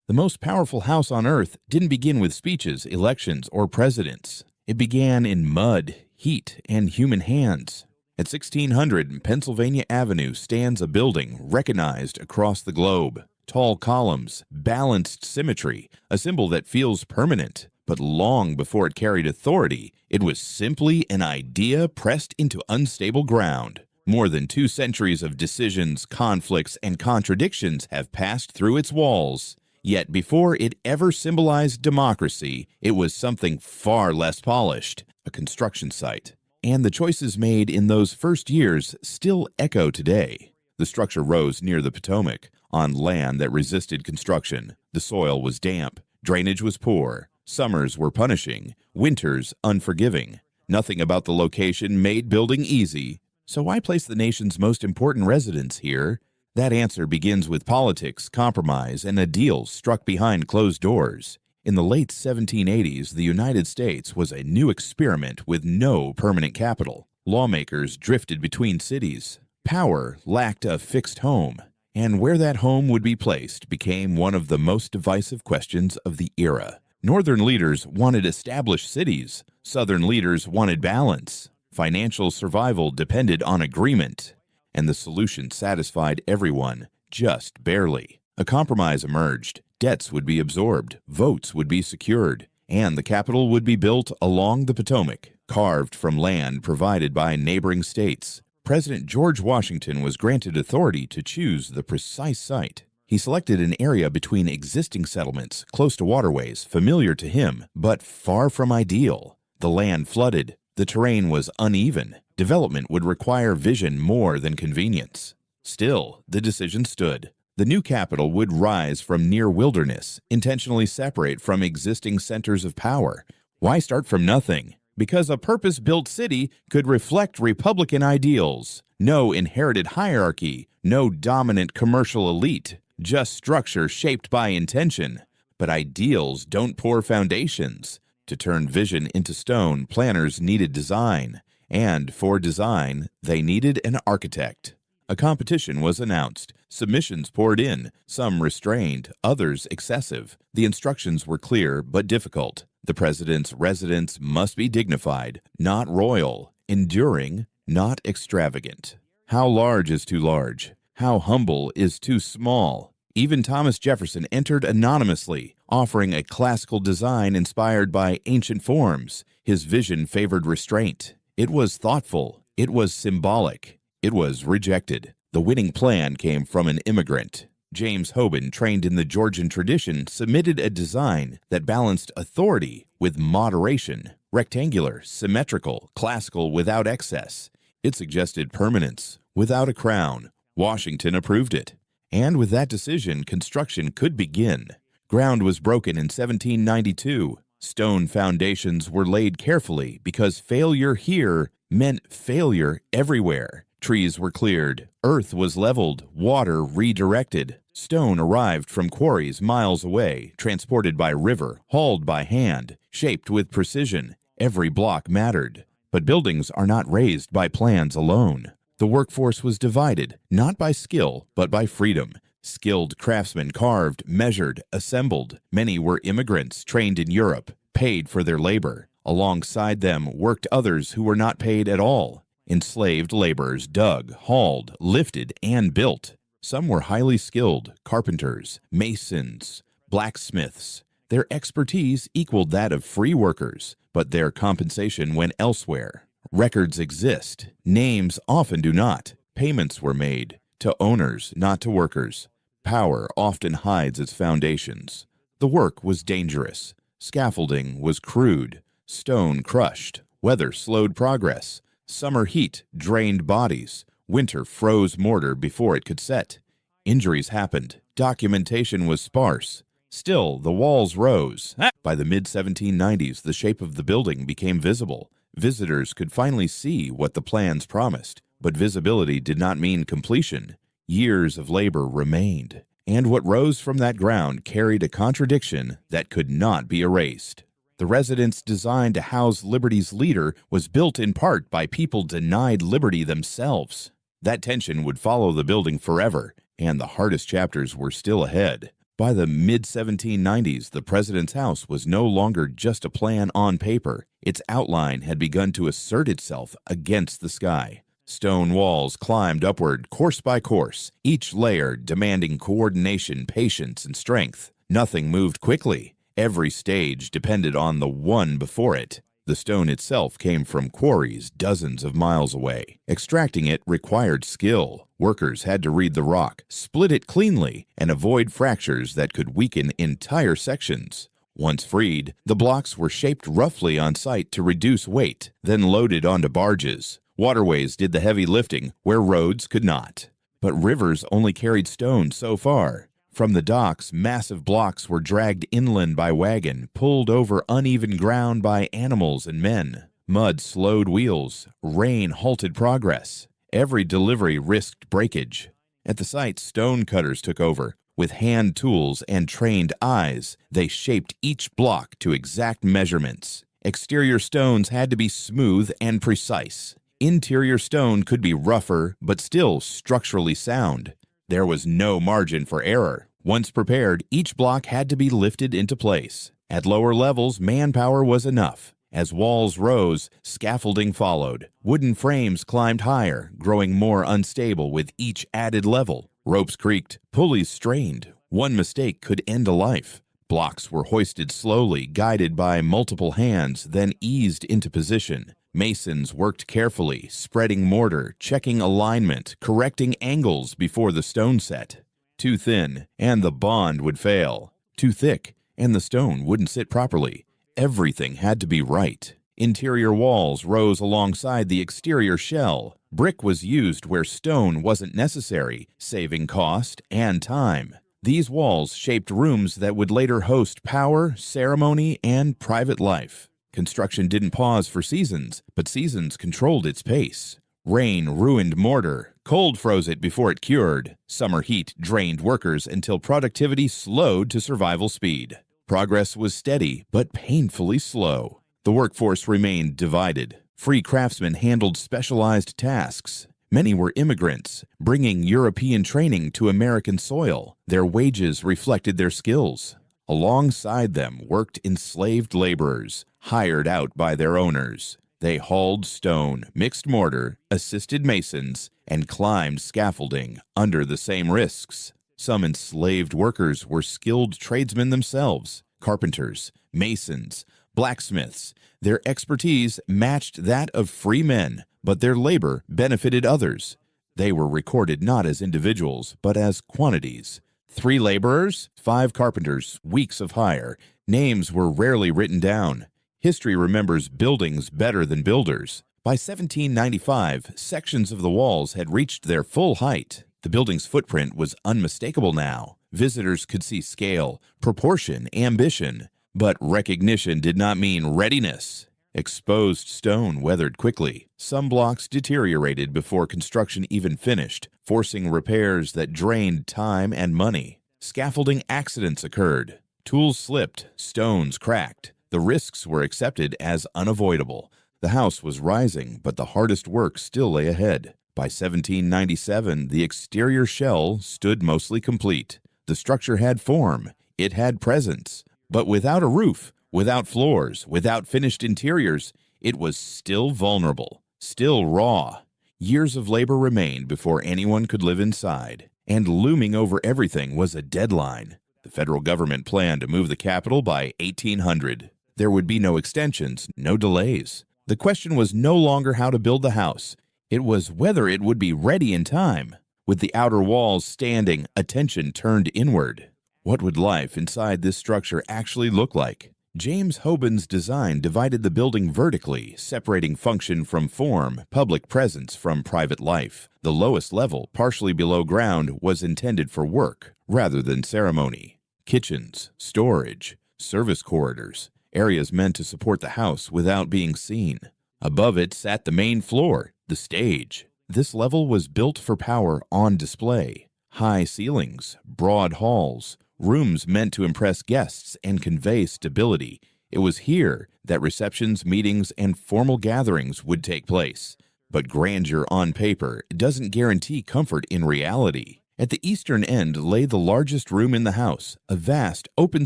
The most powerful house on earth didn't begin with speeches, elections, or presidents. It began in mud, heat, and human hands. At 1600, Pennsylvania Avenue stands a building recognized across the globe. Tall columns, balanced symmetry, a symbol that feels permanent. But long before it carried authority, it was simply an idea pressed into unstable ground. More than 2 centuries of decisions, conflicts, and contradictions have passed through its walls. Yet before it ever symbolized democracy, it was something far less polished, a construction site. And the choices made in those first years still echo today. The structure rose near the Potomac, on land that resisted construction. The soil was damp, drainage was poor, summers were punishing, winters unforgiving. Nothing about the location made building easy. So why place the nation's most important residence here? That answer begins with politics, compromise, and a deal struck behind closed doors. In the late 1780s, the United States was a new experiment with no permanent capital. Lawmakers drifted between cities. Power lacked a fixed home, and where that home would be placed became one of the most divisive questions of the era. Northern leaders wanted established cities. Southern leaders wanted balance. Financial survival depended on agreement, and the solution satisfied everyone, just barely. A compromise emerged. Debts would be absorbed, votes would be secured, and the capital would be built along the Potomac, carved from land provided by neighboring states. President George Washington was granted authority to choose the precise site. He selected an area between existing settlements, close to waterways, familiar to him, but far from ideal. The land flooded. The terrain was uneven. Development would require vision more than convenience. Still, the decision stood. The new capital would rise from near wilderness, intentionally separate from existing centers of power. Why start from nothing? Because a purpose-built city could reflect Republican ideals. No inherited hierarchy, no dominant commercial elite, just structure shaped by intention. But ideals don't pour foundations. To turn vision into stone, planners needed design. And for design, they needed an architect. A competition was announced. Submissions poured in, some restrained, others excessive. The instructions were clear but difficult. The president's residence must be dignified, not royal, enduring, not extravagant. How large is too large? How humble is too small? Even Thomas Jefferson entered anonymously, offering a classical design inspired by ancient forms. His vision favored restraint. It was thoughtful. It was symbolic. It was rejected. The winning plan came from an immigrant. James Hoban, trained in the Georgian tradition, submitted a design that balanced authority with moderation, rectangular, symmetrical, classical without excess. It suggested permanence without a crown. Washington approved it. And with that decision, construction could begin. Ground was broken in 1792. Stone foundations were laid carefully because failure here meant failure everywhere. Trees were cleared, earth was leveled, water redirected. Stone arrived from quarries miles away, transported by river, hauled by hand, shaped with precision. Every block mattered. But buildings are not raised by plans alone. The workforce was divided, not by skill, but by freedom. Skilled craftsmen carved, measured, assembled. Many were immigrants trained in Europe, paid for their labor. Alongside them worked others who were not paid at all. Enslaved laborers dug, hauled, lifted, and built. Some were highly skilled, carpenters, masons, blacksmiths. Their expertise equaled that of free workers, but their compensation went elsewhere. Records exist. Names often do not. Payments were made to owners, not to workers. Power often hides its foundations. The work was dangerous. Scaffolding was crude. Stone crushed. Weather slowed progress. Summer heat drained bodies. Winter froze mortar before it could set. Injuries happened. Documentation was sparse. Still, the walls rose. By the mid-1790s, the shape of the building became visible. Visitors could finally see what the plans promised. But visibility did not mean completion. Years of labor remained. And what rose from that ground carried a contradiction that could not be erased. The residence designed to house liberty's leader was built in part by people denied liberty themselves. That tension would follow the building forever, and the hardest chapters were still ahead. By the mid-1790s, the president's house was no longer just a plan on paper. Its outline had begun to assert itself against the sky. Stone walls climbed upward course by course, each layer demanding coordination, patience, and strength. Nothing moved quickly. Every stage depended on the one before it. The stone itself came from quarries dozens of miles away. Extracting it required skill. Workers had to read the rock, split it cleanly, and avoid fractures that could weaken entire sections. Once freed, the blocks were shaped roughly on site to reduce weight, then loaded onto barges. Waterways did the heavy lifting where roads could not. But rivers only carried stone so far. From the docks, massive blocks were dragged inland by wagon, pulled over uneven ground by animals and men. Mud slowed wheels. Rain halted progress. Every delivery risked breakage. At the site, stone cutters took over. With hand tools and trained eyes, they shaped each block to exact measurements. Exterior stones had to be smooth and precise. Interior stone could be rougher, but still structurally sound. There was no margin for error. Once prepared, each block had to be lifted into place. At lower levels, manpower was enough. As walls rose, scaffolding followed. Wooden frames climbed higher, growing more unstable with each added level. Ropes creaked, pulleys strained. One mistake could end a life. Blocks were hoisted slowly, guided by multiple hands, then eased into position. Masons worked carefully, spreading mortar, checking alignment, correcting angles before the stone set. Too thin, and the bond would fail. Too thick, and the stone wouldn't sit properly. Everything had to be right. Interior walls rose alongside the exterior shell. Brick was used where stone wasn't necessary, saving cost and time. These walls shaped rooms that would later host power, ceremony, and private life. Construction didn't pause for seasons, but seasons controlled its pace. Rain ruined mortar. Cold froze it before it cured. Summer heat drained workers until productivity slowed to survival speed. Progress was steady, but painfully slow. The workforce remained divided. Free craftsmen handled specialized tasks. Many were immigrants, bringing European training to American soil. Their wages reflected their skills. Alongside them worked enslaved laborers, hired out by their owners. They hauled stone, mixed mortar, assisted masons, and climbed scaffolding under the same risks. Some enslaved workers were skilled tradesmen themselves, carpenters, masons, blacksmiths. Their expertise matched that of free men, but their labor benefited others. They were recorded not as individuals, but as quantities. 3 laborers, 5 carpenters, weeks of hire. Names were rarely written down. History remembers buildings better than builders. By 1795, sections of the walls had reached their full height. The building's footprint was unmistakable now. Visitors could see scale, proportion, ambition. But recognition did not mean readiness. Exposed stone weathered quickly. Some blocks deteriorated before construction even finished, forcing repairs that drained time and money. Scaffolding accidents occurred. Tools slipped, stones cracked. The risks were accepted as unavoidable. The house was rising, but the hardest work still lay ahead. By 1797, the exterior shell stood mostly complete. The structure had form. It had presence. But without a roof, without floors, without finished interiors, it was still vulnerable, still raw. Years of labor remained before anyone could live inside. And looming over everything was a deadline. The federal government planned to move the capital by 1800. There would be no extensions, no delays. The question was no longer how to build the house. It was whether it would be ready in time. With the outer walls standing, attention turned inward. What would life inside this structure actually look like? James Hoban's design divided the building vertically, separating function from form, public presence from private life. The lowest level, partially below ground, was intended for work rather than ceremony. Kitchens, storage, service corridors, areas meant to support the house without being seen. Above it sat the main floor, the stage. This level was built for power on display. High ceilings, broad halls, rooms meant to impress guests and convey stability. It was here that receptions, meetings, and formal gatherings would take place. But grandeur on paper doesn't guarantee comfort in reality. At the eastern end lay the largest room in the house, a vast open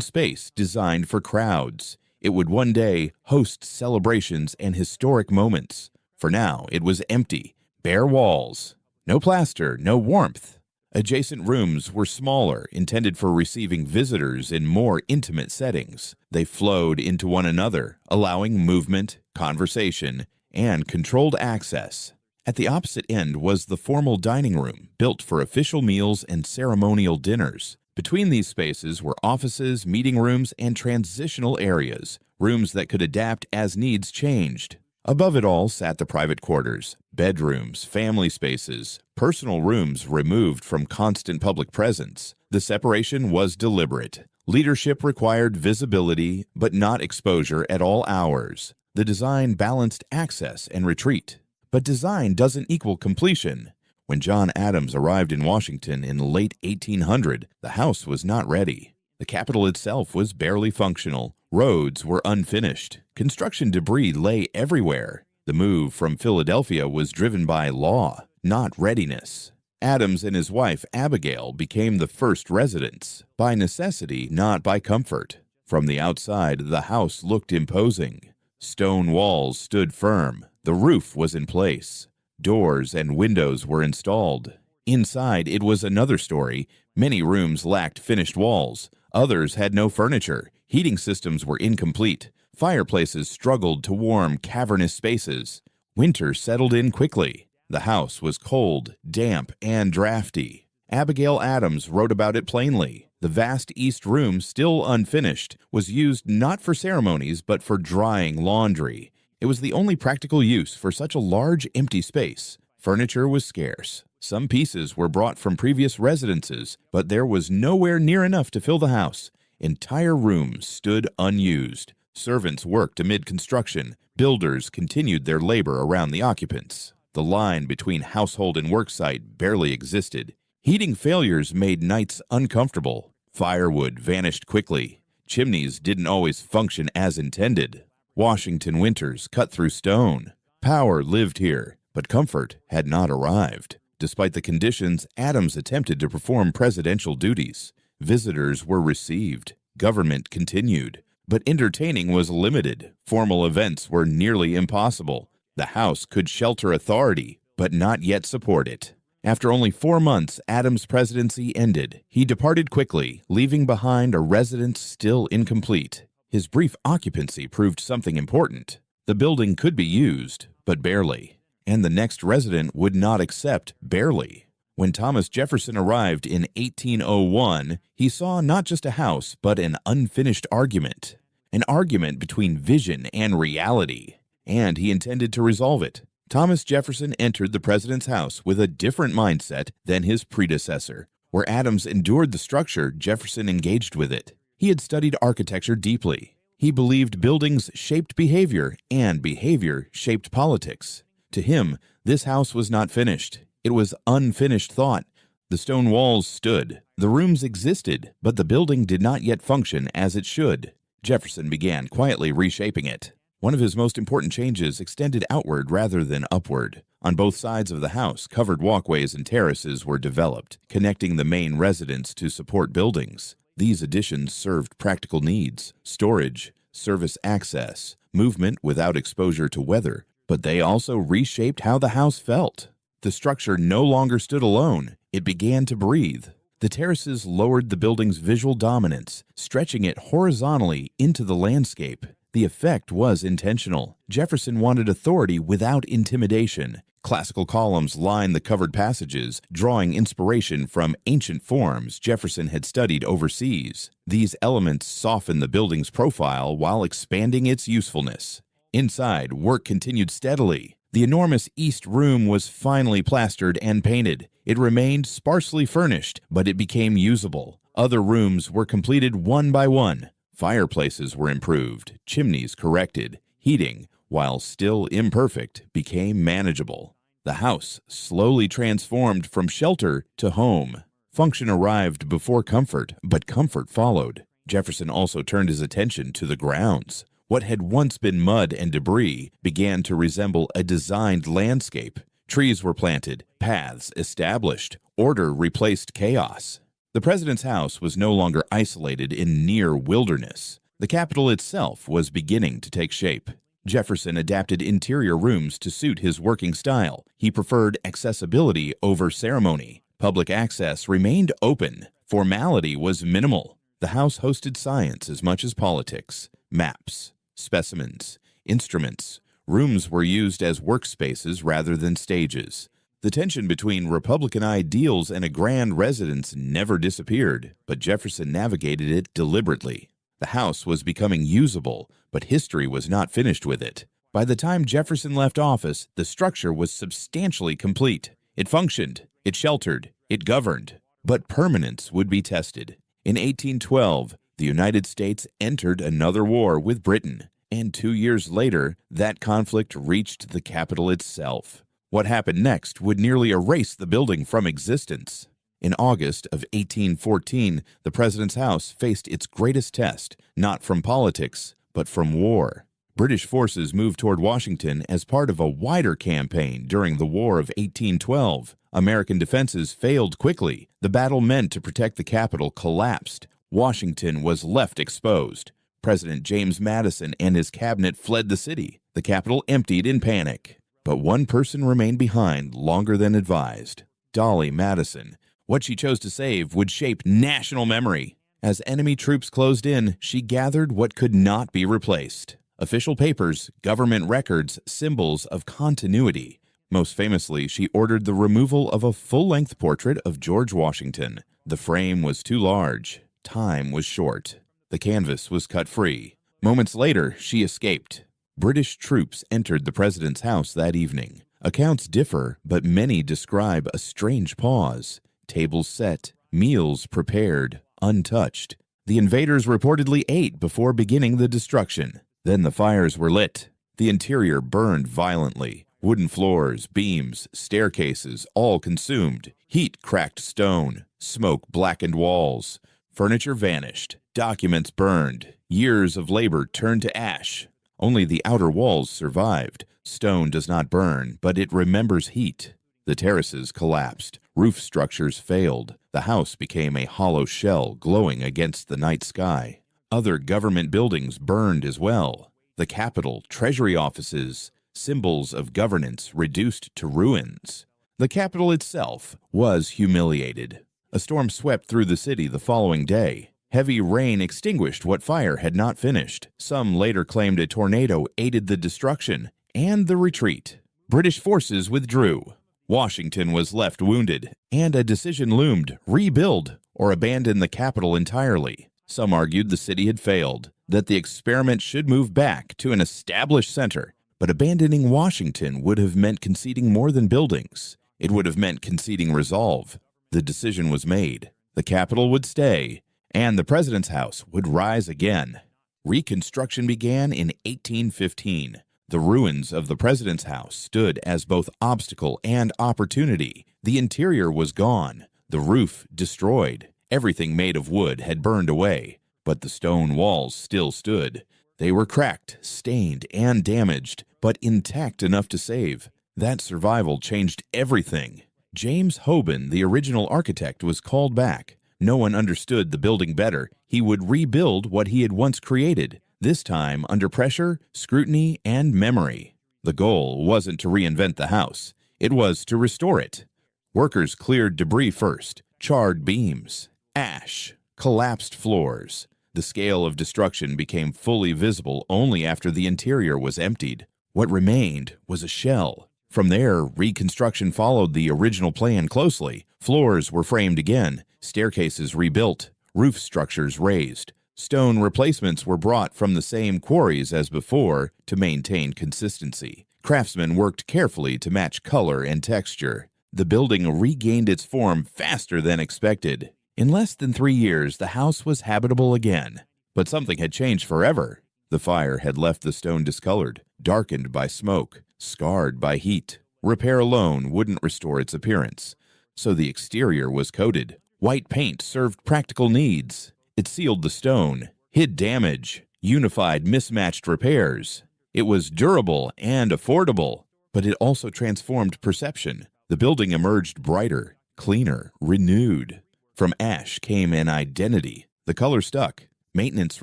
space designed for crowds. It would one day host celebrations and historic moments. For now, it was empty, bare walls. No plaster, no warmth. Adjacent rooms were smaller, intended for receiving visitors in more intimate settings. They flowed into one another, allowing movement, conversation, and controlled access. At the opposite end was the formal dining room, built for official meals and ceremonial dinners. Between these spaces were offices, meeting rooms, and transitional areas, rooms that could adapt as needs changed. Above it all sat the private quarters, bedrooms, family spaces, personal rooms removed from constant public presence. The separation was deliberate. Leadership required visibility, but not exposure at all hours. The design balanced access and retreat. But design doesn't equal completion. When John Adams arrived in Washington in late 1800, the house was not ready. The Capitol itself was barely functional. Roads were unfinished. Construction debris lay everywhere. The move from Philadelphia was driven by law, not readiness. Adams and his wife Abigail became the first residents, by necessity, not by comfort. From the outside, the house looked imposing. Stone walls stood firm. The roof was in place. Doors and windows were installed. Inside, it was another story. Many rooms lacked finished walls. Others had no furniture. Heating systems were incomplete. Fireplaces struggled to warm cavernous spaces. Winter settled in quickly. The house was cold, damp, and drafty. Abigail Adams wrote about it plainly. The vast east room, still unfinished, was used not for ceremonies but for drying laundry. It was the only practical use for such a large empty space. Furniture was scarce. Some pieces were brought from previous residences, but there was nowhere near enough to fill the house. Entire rooms stood unused. Servants worked amid construction. Builders continued their labor around the occupants. The line between household and worksite barely existed. Heating failures made nights uncomfortable. Firewood vanished quickly. Chimneys didn't always function as intended. Washington winters cut through stone. Power lived here, but comfort had not arrived. Despite the conditions, Adams attempted to perform presidential duties. Visitors were received. Government continued. But entertaining was limited. Formal events were nearly impossible. The House could shelter authority, but not yet support it. After only 4 months, Adams' presidency ended. He departed quickly, leaving behind a residence still incomplete. His brief occupancy proved something important. The building could be used, but barely. And the next resident would not accept barely. When Thomas Jefferson arrived in 1801, he saw not just a house, but an unfinished argument. An argument between vision and reality. And he intended to resolve it. Thomas Jefferson entered the president's house with a different mindset than his predecessor. Where Adams endured the structure, Jefferson engaged with it. He had studied architecture deeply. He believed buildings shaped behavior, and behavior shaped politics. To him, this house was not finished. It was unfinished thought. The stone walls stood. The rooms existed, but the building did not yet function as it should. Jefferson began quietly reshaping it. One of his most important changes extended outward rather than upward. On both sides of the house, covered walkways and terraces were developed, connecting the main residence to support buildings. These additions served practical needs: storage, service access, movement without exposure to weather, but they also reshaped how the house felt. The structure no longer stood alone. It began to breathe. The terraces lowered the building's visual dominance, stretching it horizontally into the landscape. The effect was intentional. Jefferson wanted authority without intimidation. Classical columns lined the covered passages, drawing inspiration from ancient forms Jefferson had studied overseas. These elements softened the building's profile while expanding its usefulness. Inside, work continued steadily. The enormous east room was finally plastered and painted. It remained sparsely furnished, but it became usable. Other rooms were completed one by one. Fireplaces were improved, chimneys corrected. Heating, while still imperfect, became manageable. The house slowly transformed from shelter to home. Function arrived before comfort, but comfort followed. Jefferson also turned his attention to the grounds. What had once been mud and debris began to resemble a designed landscape. Trees were planted, paths established, order replaced chaos. The president's house was no longer isolated in near wilderness. The Capitol itself was beginning to take shape. Jefferson adapted interior rooms to suit his working style. He preferred accessibility over ceremony. Public access remained open. Formality was minimal. The house hosted science as much as politics. Maps, specimens, instruments. Rooms were used as workspaces rather than stages. The tension between Republican ideals and a grand residence never disappeared, but Jefferson navigated it deliberately. The house was becoming usable, but history was not finished with it. By the time Jefferson left office, the structure was substantially complete. It functioned, it sheltered, it governed. But permanence would be tested. In 1812, the United States entered another war with Britain, and 2 years later, that conflict reached the Capitol itself. What happened next would nearly erase the building from existence. In August of 1814, the president's house faced its greatest test, not from politics, but from war. British forces moved toward Washington as part of a wider campaign during the War of 1812. American defenses failed quickly. The battle meant to protect the Capitol collapsed. Washington was left exposed. President James Madison and his cabinet fled the city. The Capitol emptied in panic. But one person remained behind longer than advised: Dolly Madison. What she chose to save would shape national memory. As enemy troops closed in, she gathered what could not be replaced: official papers, government records, symbols of continuity. Most famously, she ordered the removal of a full-length portrait of George Washington. The frame was too large. Time was short. The canvas was cut free. Moments later, she escaped. British troops entered the president's house that evening. Accounts differ, but many describe a strange pause. Tables set, meals prepared, untouched. The invaders reportedly ate before beginning the destruction. Then the fires were lit. The interior burned violently. Wooden floors, beams, staircases, all consumed. Heat cracked stone. Smoke blackened walls. Furniture vanished. Documents burned. Years of labor turned to ash. Only the outer walls survived. Stone does not burn, but it remembers heat. The terraces collapsed. Roof structures failed. The house became a hollow shell glowing against the night sky. Other government buildings burned as well. The Capitol, Treasury offices, symbols of governance reduced to ruins. The Capitol itself was humiliated. A storm swept through the city the following day. Heavy rain extinguished what fire had not finished. Some later claimed a tornado aided the destruction and the retreat. British forces withdrew. Washington was left wounded, and a decision loomed: rebuild or abandon the Capitol entirely. Some argued the city had failed, that the experiment should move back to an established center. But abandoning Washington would have meant conceding more than buildings. It would have meant conceding resolve. The decision was made. The Capitol would stay, and the president's house would rise again. Reconstruction began in 1815. The ruins of the president's house stood as both obstacle and opportunity. The interior was gone, the roof destroyed. Everything made of wood had burned away, but the stone walls still stood. They were cracked, stained, and damaged, but intact enough to save. That survival changed everything. James Hoban, the original architect, was called back. No one understood the building better. He would rebuild what he had once created, this time under pressure, scrutiny, and memory. The goal wasn't to reinvent the house. It was to restore it. Workers cleared debris first: charred beams, ash, collapsed floors. The scale of destruction became fully visible only after the interior was emptied. What remained was a shell. From there, reconstruction followed the original plan closely. Floors were framed again, staircases rebuilt, roof structures raised. Stone replacements were brought from the same quarries as before to maintain consistency. Craftsmen worked carefully to match color and texture. The building regained its form faster than expected. In less than 3 years, the house was habitable again. But something had changed forever. The fire had left the stone discolored, darkened by smoke, scarred by heat. Repair alone wouldn't restore its appearance. So the exterior was coated. White paint served practical needs. It sealed the stone, hid damage, unified mismatched repairs. It was durable and affordable. but it also transformed perception. The building emerged brighter, cleaner, renewed. From ash came an identity. The color stuck. Maintenance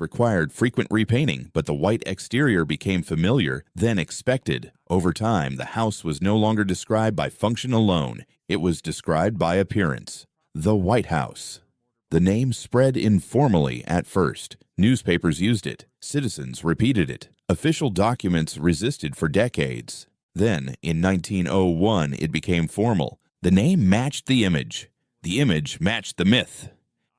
required frequent repainting, but the white exterior became familiar, then expected. Over time, the house was no longer described by function alone. It was described by appearance. The White House. The name spread informally at first. Newspapers used it. Citizens repeated it. Official documents resisted for decades. Then, in 1901, it became formal. The name matched the image. The image matched the myth.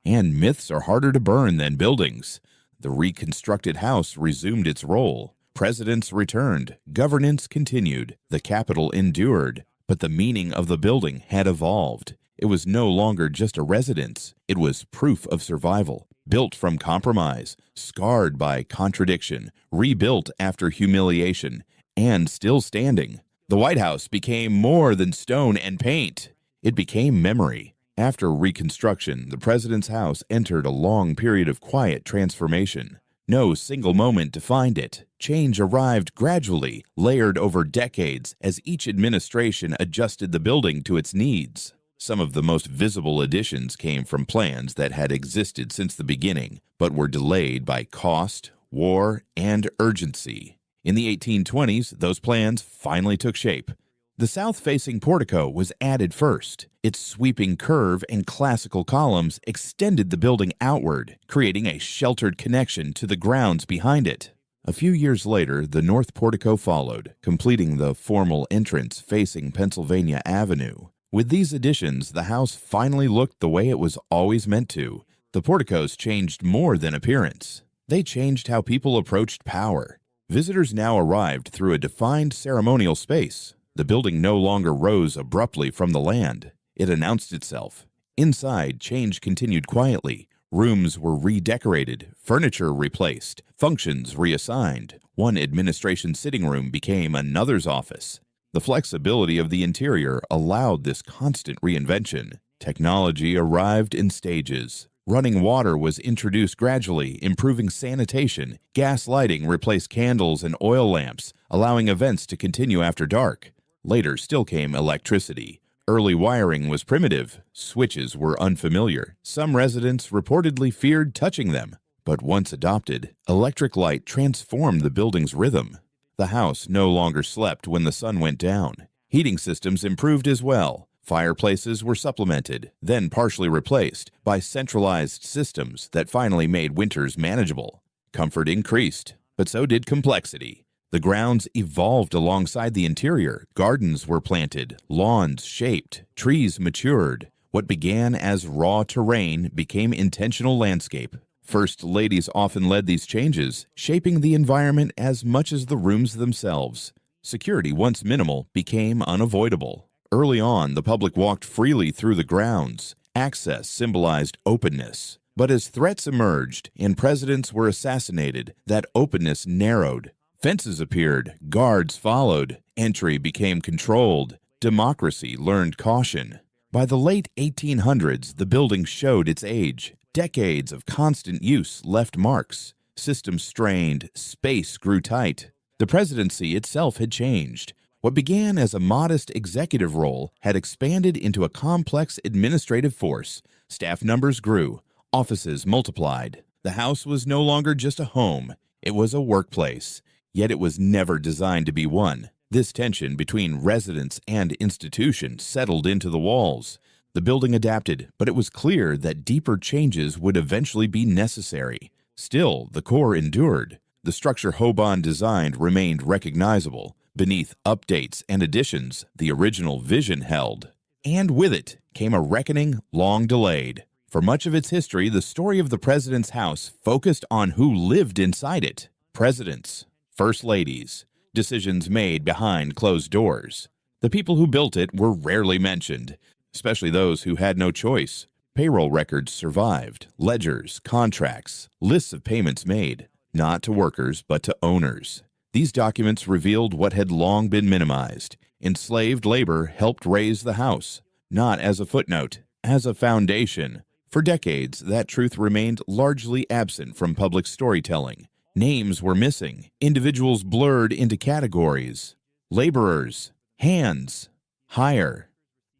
And myths are harder to burn than buildings. The reconstructed house resumed its role. Presidents returned. Governance continued. The Capitol endured. But the meaning of the building had evolved. It was no longer just a residence. It was proof of survival. Built from compromise, scarred by contradiction, rebuilt after humiliation, and still standing. The White House became more than stone and paint. It became memory. After Reconstruction, the president's house entered a long period of quiet transformation. No single moment defined it. Change arrived gradually, layered over decades, as each administration adjusted the building to its needs. Some of the most visible additions came from plans that had existed since the beginning, but were delayed by cost, war, and urgency. In the 1820s, those plans finally took shape. The south-facing portico was added first. Its sweeping curve and classical columns extended the building outward, creating a sheltered connection to the grounds behind it. A few years later, the north portico followed, completing the formal entrance facing Pennsylvania Avenue. With these additions, the house finally looked the way it was always meant to. The porticos changed more than appearance. They changed how people approached power. Visitors now arrived through a defined ceremonial space. The building no longer rose abruptly from the land. It announced itself. Inside, change continued quietly. Rooms were redecorated, furniture replaced, functions reassigned. One administration sitting room became another's office. The flexibility of the interior allowed this constant reinvention. Technology arrived in stages. Running water was introduced gradually, improving sanitation. Gas lighting replaced candles and oil lamps, allowing events to continue after dark. Later still came electricity. Early wiring was primitive. Switches were unfamiliar. Some residents reportedly feared touching them. But once adopted, electric light transformed the building's rhythm. The house no longer slept when the sun went down. Heating systems improved as well. Fireplaces were supplemented, then partially replaced by centralized systems that finally made winters manageable. Comfort increased, but so did complexity. The grounds evolved alongside the interior. Gardens were planted, lawns shaped, trees matured. What began as raw terrain became intentional landscape. First ladies often led these changes, shaping the environment as much as the rooms themselves. Security, once minimal, became unavoidable. Early on, the public walked freely through the grounds. Access symbolized openness. But as threats emerged and presidents were assassinated, that openness narrowed. Fences appeared, guards followed, entry became controlled, democracy learned caution. By the late 1800s, the building showed its age. Decades of constant use left marks. Systems strained, space grew tight. The presidency itself had changed. What began as a modest executive role had expanded into a complex administrative force. Staff numbers grew, offices multiplied. The house was no longer just a home, it was a workplace. Yet it was never designed to be one. This tension between residents and institution settled into the walls. The building adapted, but it was clear that deeper changes would eventually be necessary. Still, the core endured. The structure Hoban designed remained recognizable. Beneath updates and additions, the original vision held. And with it came a reckoning long delayed. For much of its history, the story of the president's house focused on who lived inside it. Presidents, first ladies, decisions made behind closed doors. The people who built it were rarely mentioned, especially those who had no choice. Payroll records survived, ledgers, contracts, lists of payments made, not to workers but to owners. These documents revealed what had long been minimized. Enslaved labor helped raise the house, not as a footnote, as a foundation. For decades, that truth remained largely absent from public storytelling. Names were missing, individuals blurred into categories. Laborers, Hands. Higher.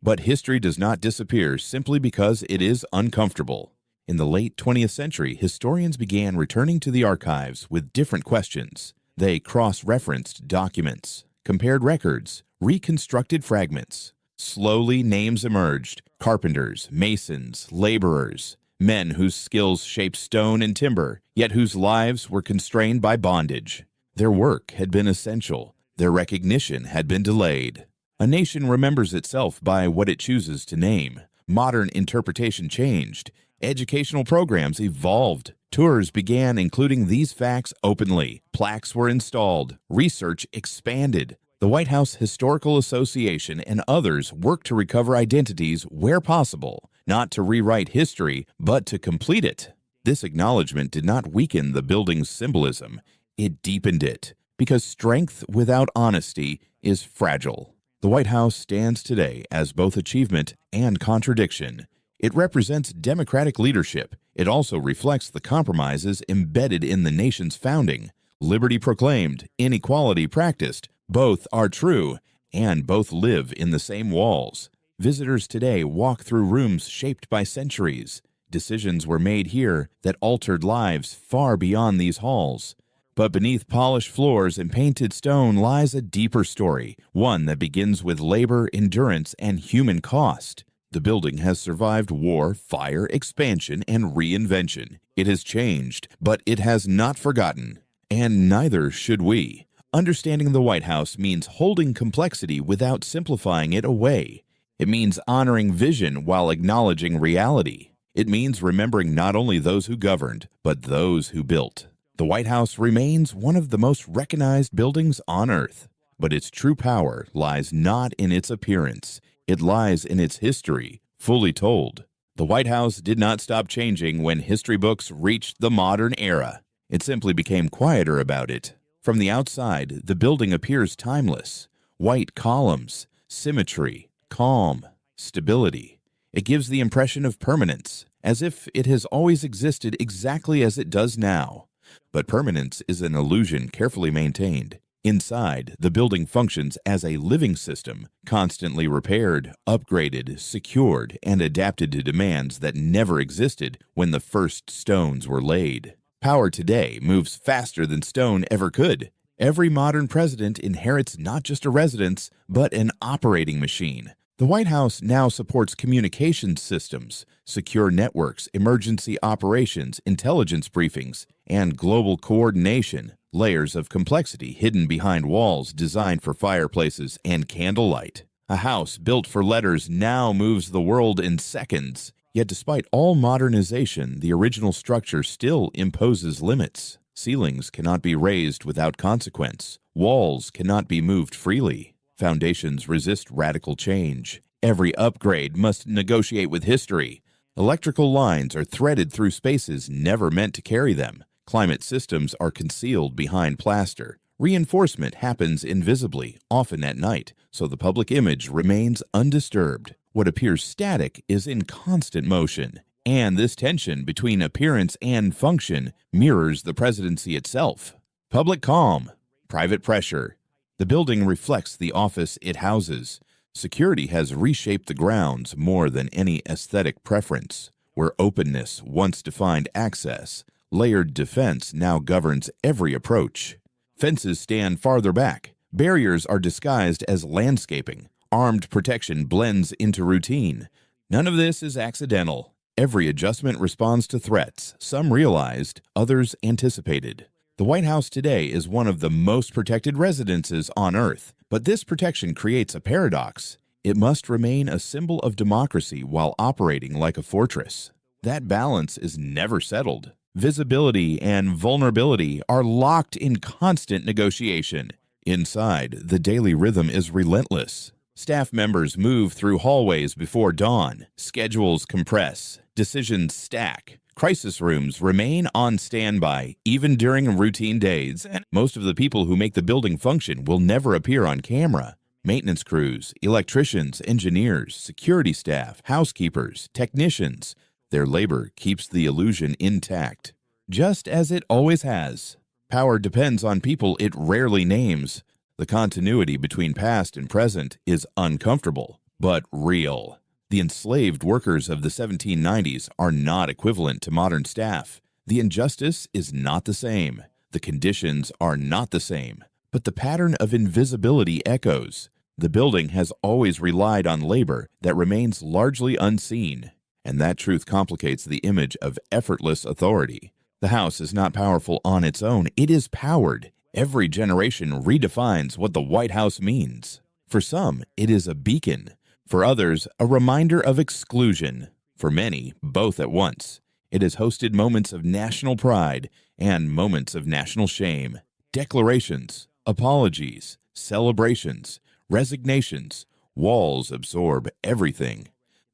But history does not disappear simply because it is uncomfortable. In the late 20th century, historians began returning to the archives with different questions. They cross-referenced documents, compared records, reconstructed fragments. Slowly, names emerged: carpenters, masons, laborers, men whose skills shaped stone and timber, yet whose lives were constrained by bondage. Their work had been essential. Their recognition had been delayed. A nation remembers itself by what it chooses to name. Modern interpretation changed. Educational programs evolved. Tours began including these facts openly. Plaques were installed. Research expanded. The White House Historical Association and others worked to recover identities where possible, not to rewrite history, but to complete it. This acknowledgement did not weaken the building's symbolism. It deepened it, because strength without honesty is fragile. The White House stands today as both achievement and contradiction. It represents democratic leadership. It also reflects the compromises embedded in the nation's founding. Liberty proclaimed, inequality practiced. Both are true, and both live in the same walls. Visitors today walk through rooms shaped by centuries. Decisions were made here that altered lives far beyond these halls. But beneath polished floors and painted stone lies a deeper story, one that begins with labor, endurance, and human cost. The building has survived war, fire, expansion, and reinvention. It has changed, but it has not forgotten. And neither should we. Understanding the White House means holding complexity without simplifying it away. It means honoring vision while acknowledging reality. It means remembering not only those who governed, but those who built. The White House remains one of the most recognized buildings on Earth, but its true power lies not in its appearance. It lies in its history, fully told. The White House did not stop changing when history books reached the modern era. It simply became quieter about it. From the outside, the building appears timeless. White columns, symmetry, calm, stability. It gives the impression of permanence, as if it has always existed exactly as it does now. But permanence is an illusion carefully maintained. Inside, the building functions as a living system, constantly repaired, upgraded, secured, and adapted to demands that never existed when the first stones were laid. Power today moves faster than stone ever could. Every modern president inherits not just a residence, but an operating machine. The White House now supports communications systems, secure networks, emergency operations, intelligence briefings, and global coordination, layers of complexity hidden behind walls designed for fireplaces and candlelight. A house built for letters now moves the world in seconds. Yet despite all modernization, the original structure still imposes limits. Ceilings cannot be raised without consequence. Walls cannot be moved freely. Foundations resist radical change. Every upgrade must negotiate with history. Electrical lines are threaded through spaces never meant to carry them. Climate systems are concealed behind plaster. Reinforcement happens invisibly, often at night, so the public image remains undisturbed. What appears static is in constant motion, and this tension between appearance and function mirrors the presidency itself. Public calm, private pressure. The building reflects the office it houses. Security has reshaped the grounds more than any aesthetic preference. Where openness once defined access, layered defense now governs every approach. Fences stand farther back. Barriers are disguised as landscaping. Armed protection blends into routine. None of this is accidental. Every adjustment responds to threats, some realized, others anticipated. The White House today is one of the most protected residences on Earth, but this protection creates a paradox. It must remain a symbol of democracy while operating like a fortress. That balance is never settled. Visibility and vulnerability are locked in constant negotiation. Inside, the daily rhythm is relentless. Staff members move through hallways before dawn. Schedules compress. Decisions stack. Crisis rooms remain on standby, even during routine days. Most of the people who make the building function will never appear on camera. Maintenance crews, electricians, engineers, security staff, housekeepers, technicians. Their labor keeps the illusion intact, just as it always has. Power depends on people it rarely names. The continuity between past and present is uncomfortable, but real. The enslaved workers of the 1790s are not equivalent to modern staff. The injustice is not the same. The conditions are not the same. But the pattern of invisibility echoes. The building has always relied on labor that remains largely unseen, and that truth complicates the image of effortless authority. The house is not powerful on its own. It is powered. Every generation redefines what the White House means. For some, it is a beacon. For others, a reminder of exclusion. For many, both at once. It has hosted moments of national pride and moments of national shame. Declarations, apologies, celebrations, resignations, walls absorb everything.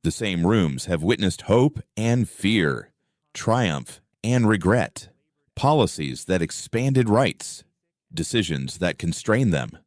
The same rooms have witnessed hope and fear, triumph and regret, policies that expanded rights, decisions that constrain them.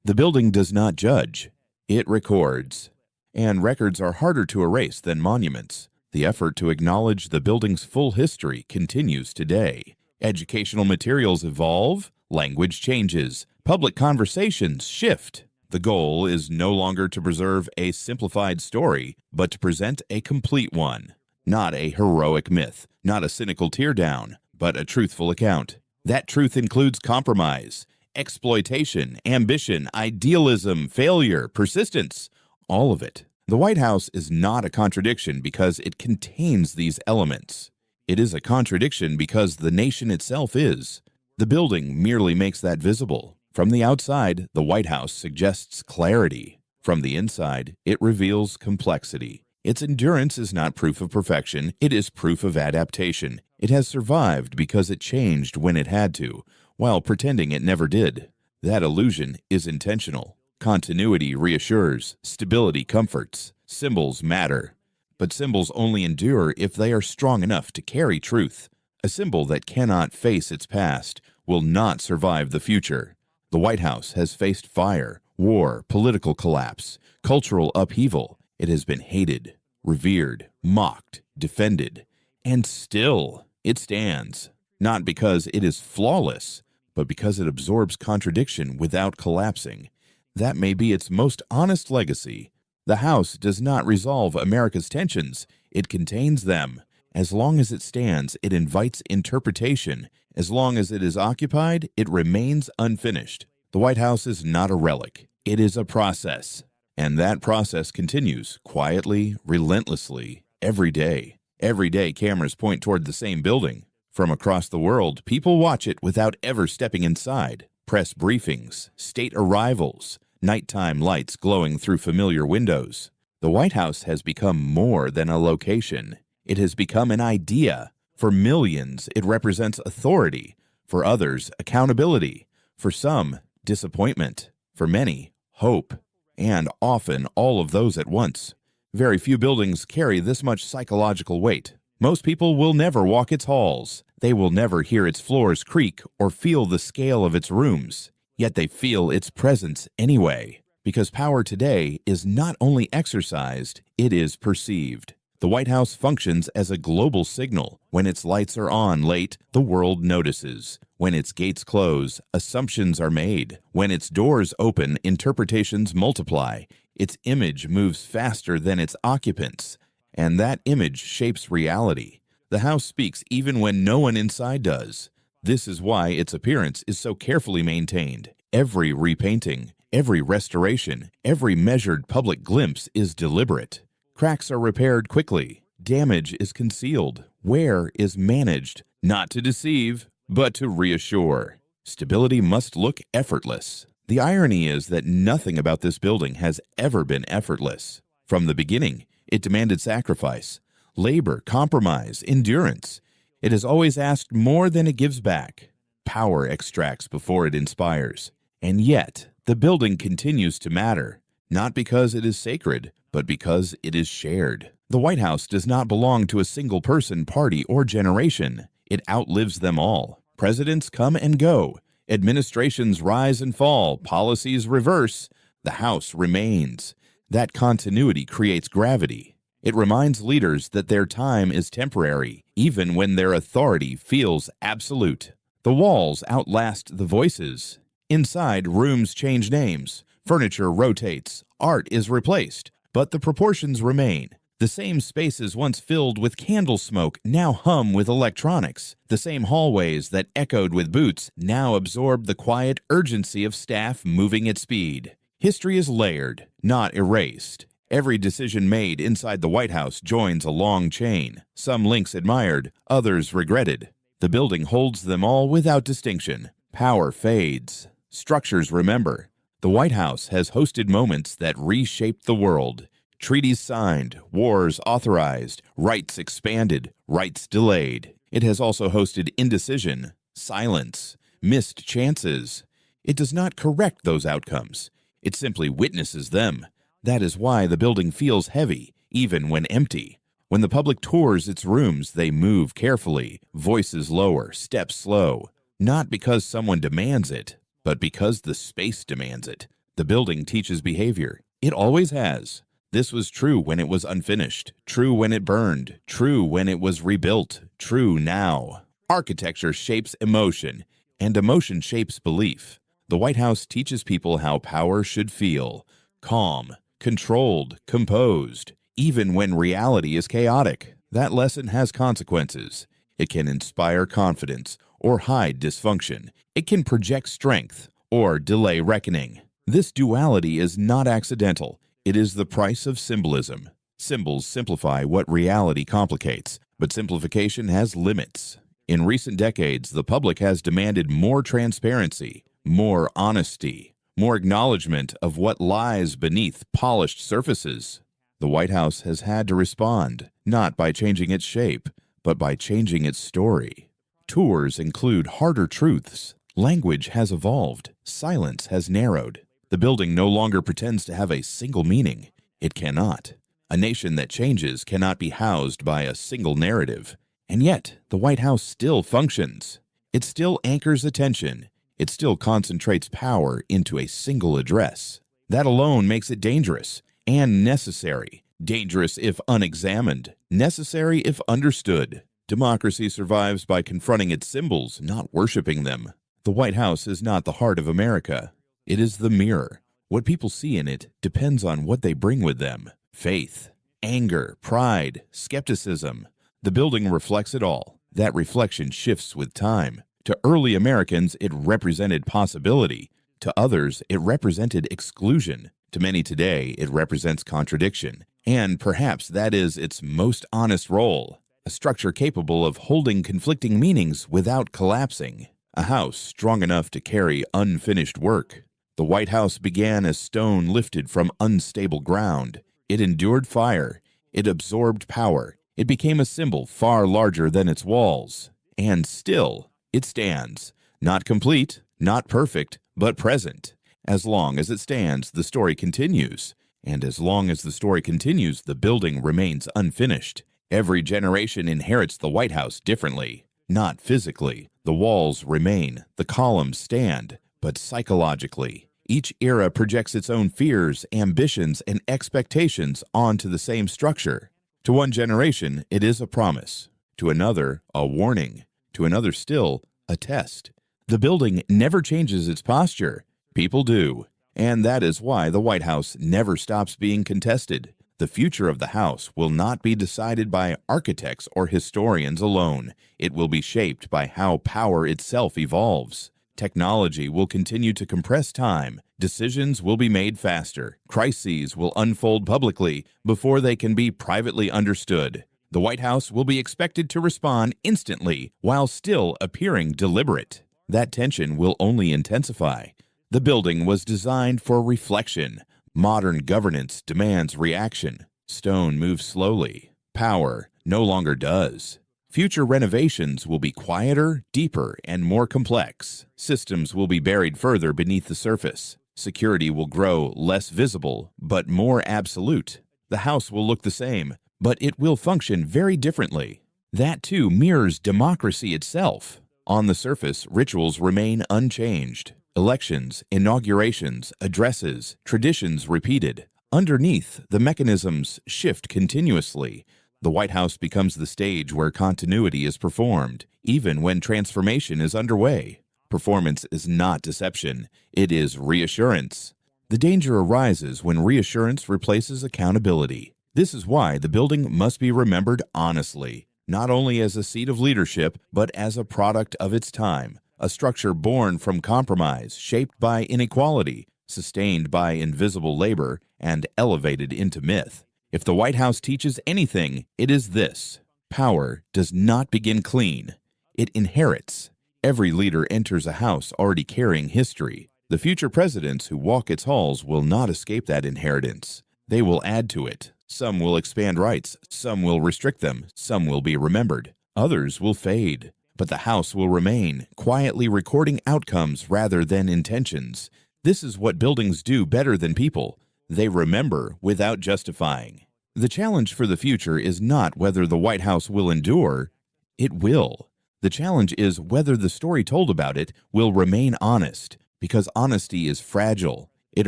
The building does not judge, it records. And records are harder to erase than monuments. The effort to acknowledge the building's full history continues today. Educational materials evolve, language changes, public conversations shift. The goal is no longer to preserve a simplified story, but to present a complete one. Not a heroic myth, not a cynical teardown, but a truthful account. That truth includes compromise, exploitation, ambition, idealism, failure, persistence, all of it. The White House is not a contradiction because it contains these elements. It is a contradiction because the nation itself is. The building merely makes that visible. From the outside, the White House suggests clarity. From the inside, it reveals complexity. Its endurance is not proof of perfection, it is proof of adaptation. It has survived because it changed when it had to, while pretending it never did. That illusion is intentional. Continuity reassures, stability comforts, symbols matter. But symbols only endure if they are strong enough to carry truth. A symbol that cannot face its past will not survive the future. The White House has faced fire, war, political collapse, cultural upheaval. It has been hated, revered, mocked, defended, and still it stands. Not because it is flawless, but because it absorbs contradiction without collapsing. That may be its most honest legacy. The House does not resolve America's tensions, it contains them. As long as it stands, it invites interpretation. As long as it is occupied, it remains unfinished. The White House is not a relic. It is a process. And that process continues quietly, relentlessly, every day. Every day, cameras point toward the same building. From across the world, people watch it without ever stepping inside. Press briefings, state arrivals, nighttime lights glowing through familiar windows. The White House has become more than a location. It has become an idea. For millions, it represents authority. For others, accountability. For some, disappointment. For many, hope. And often all of those at once. Very few buildings carry this much psychological weight. Most people will never walk its halls. They will never hear its floors creak or feel the scale of its rooms. Yet they feel its presence anyway. Because power today is not only exercised, it is perceived. The White House functions as a global signal. When its lights are on late, the world notices. When its gates close, assumptions are made. When its doors open, interpretations multiply. Its image moves faster than its occupants, and that image shapes reality. The house speaks even when no one inside does. This is why its appearance is so carefully maintained. Every repainting, every restoration, every measured public glimpse is deliberate. Cracks are repaired quickly. Damage is concealed. Wear is managed, not to deceive, but to reassure. Stability must look effortless. The irony is that nothing about this building has ever been effortless. From the beginning, it demanded sacrifice, labor, compromise, endurance. It has always asked more than it gives back. Power extracts before it inspires. And yet, the building continues to matter, not because it is sacred, but because it is shared. The White House does not belong to a single person, party, or generation. It outlives them all. Presidents come and go. Administrations rise and fall. Policies reverse. The House remains. That continuity creates gravity. It reminds leaders that their time is temporary, even when their authority feels absolute. The walls outlast the voices. Inside, rooms change names, furniture rotates, art is replaced, but the proportions remain. The same spaces once filled with candle smoke now hum with electronics. The same hallways that echoed with boots now absorb the quiet urgency of staff moving at speed. History is layered, not erased. Every decision made inside the White House joins a long chain. Some links admired, others regretted. The building holds them all without distinction. Power fades. Structures remember. The White House has hosted moments that reshaped the world. Treaties signed, wars authorized, rights expanded, rights delayed. It has also hosted indecision, silence, missed chances. It does not correct those outcomes. It simply witnesses them. That is why the building feels heavy, even when empty. When the public tours its rooms, they move carefully, voices lower, steps slow. Not because someone demands it, but because the space demands it. The building teaches behavior. It always has. This was true when it was unfinished, true when it burned, true when it was rebuilt, true now. Architecture shapes emotion, and emotion shapes belief. The White House teaches people how power should feel: calm, controlled, composed, even when reality is chaotic. That lesson has consequences. It can inspire confidence or hide dysfunction. It can project strength or delay reckoning. This duality is not accidental. It is the price of symbolism. Symbols simplify what reality complicates, but simplification has limits. In recent decades, the public has demanded more transparency, more honesty, more acknowledgement of what lies beneath polished surfaces. The White House has had to respond, not by changing its shape, but by changing its story. Tours include harder truths. Language has evolved. Silence has narrowed. The building no longer pretends to have a single meaning. It cannot. A nation that changes cannot be housed by a single narrative. And yet, the White House still functions. It still anchors attention. It still concentrates power into a single address. That alone makes it dangerous and necessary. Dangerous if unexamined, necessary if understood. Democracy survives by confronting its symbols, not worshiping them. The White House is not the heart of America. It is the mirror. What people see in it depends on what they bring with them. Faith, anger, pride, skepticism. The building reflects it all. That reflection shifts with time. To early Americans, it represented possibility. To others, it represented exclusion. To many today, it represents contradiction. And perhaps that is its most honest role. A structure capable of holding conflicting meanings without collapsing. A house strong enough to carry unfinished work. The White House began as stone lifted from unstable ground. It endured fire. It absorbed power. It became a symbol far larger than its walls. And still, it stands. Not complete, not perfect, but present. As long as it stands, the story continues. And as long as the story continues, the building remains unfinished. Every generation inherits the White House differently. Not physically. The walls remain. The columns stand. But psychologically, each era projects its own fears, ambitions, and expectations onto the same structure. To one generation, it is a promise. To another, a warning. To another still, a test. The building never changes its posture. People do. And that is why the White House never stops being contested. The future of the House will not be decided by architects or historians alone. It will be shaped by how power itself evolves. Technology will continue to compress time. Decisions will be made faster. Crises will unfold publicly before they can be privately understood. The White House will be expected to respond instantly while still appearing deliberate. That tension will only intensify. The building was designed for reflection. Modern governance demands reaction. Stone moves slowly. Power no longer does. Future renovations will be quieter, deeper, and more complex. Systems will be buried further beneath the surface. Security will grow less visible, but more absolute. The house will look the same, but it will function very differently. That too mirrors democracy itself. On the surface, rituals remain unchanged. Elections, inaugurations, addresses, traditions repeated. Underneath, the mechanisms shift continuously. The White House becomes the stage where continuity is performed, even when transformation is underway. Performance is not deception. It is reassurance. The danger arises when reassurance replaces accountability. This is why the building must be remembered honestly, not only as a seat of leadership, but as a product of its time, a structure born from compromise, shaped by inequality, sustained by invisible labor, and elevated into myth. If the White House teaches anything, it is this: power does not begin clean. It inherits. Every leader enters a house already carrying history. The future presidents who walk its halls will not escape that inheritance. They will add to it. Some will expand rights, some will restrict them, some will be remembered, others will fade. But the house will remain, quietly recording outcomes rather than intentions. This is what buildings do better than people. They remember without justifying. The challenge for the future is not whether the White House will endure. It will. The challenge is whether the story told about it will remain honest, because honesty is fragile. It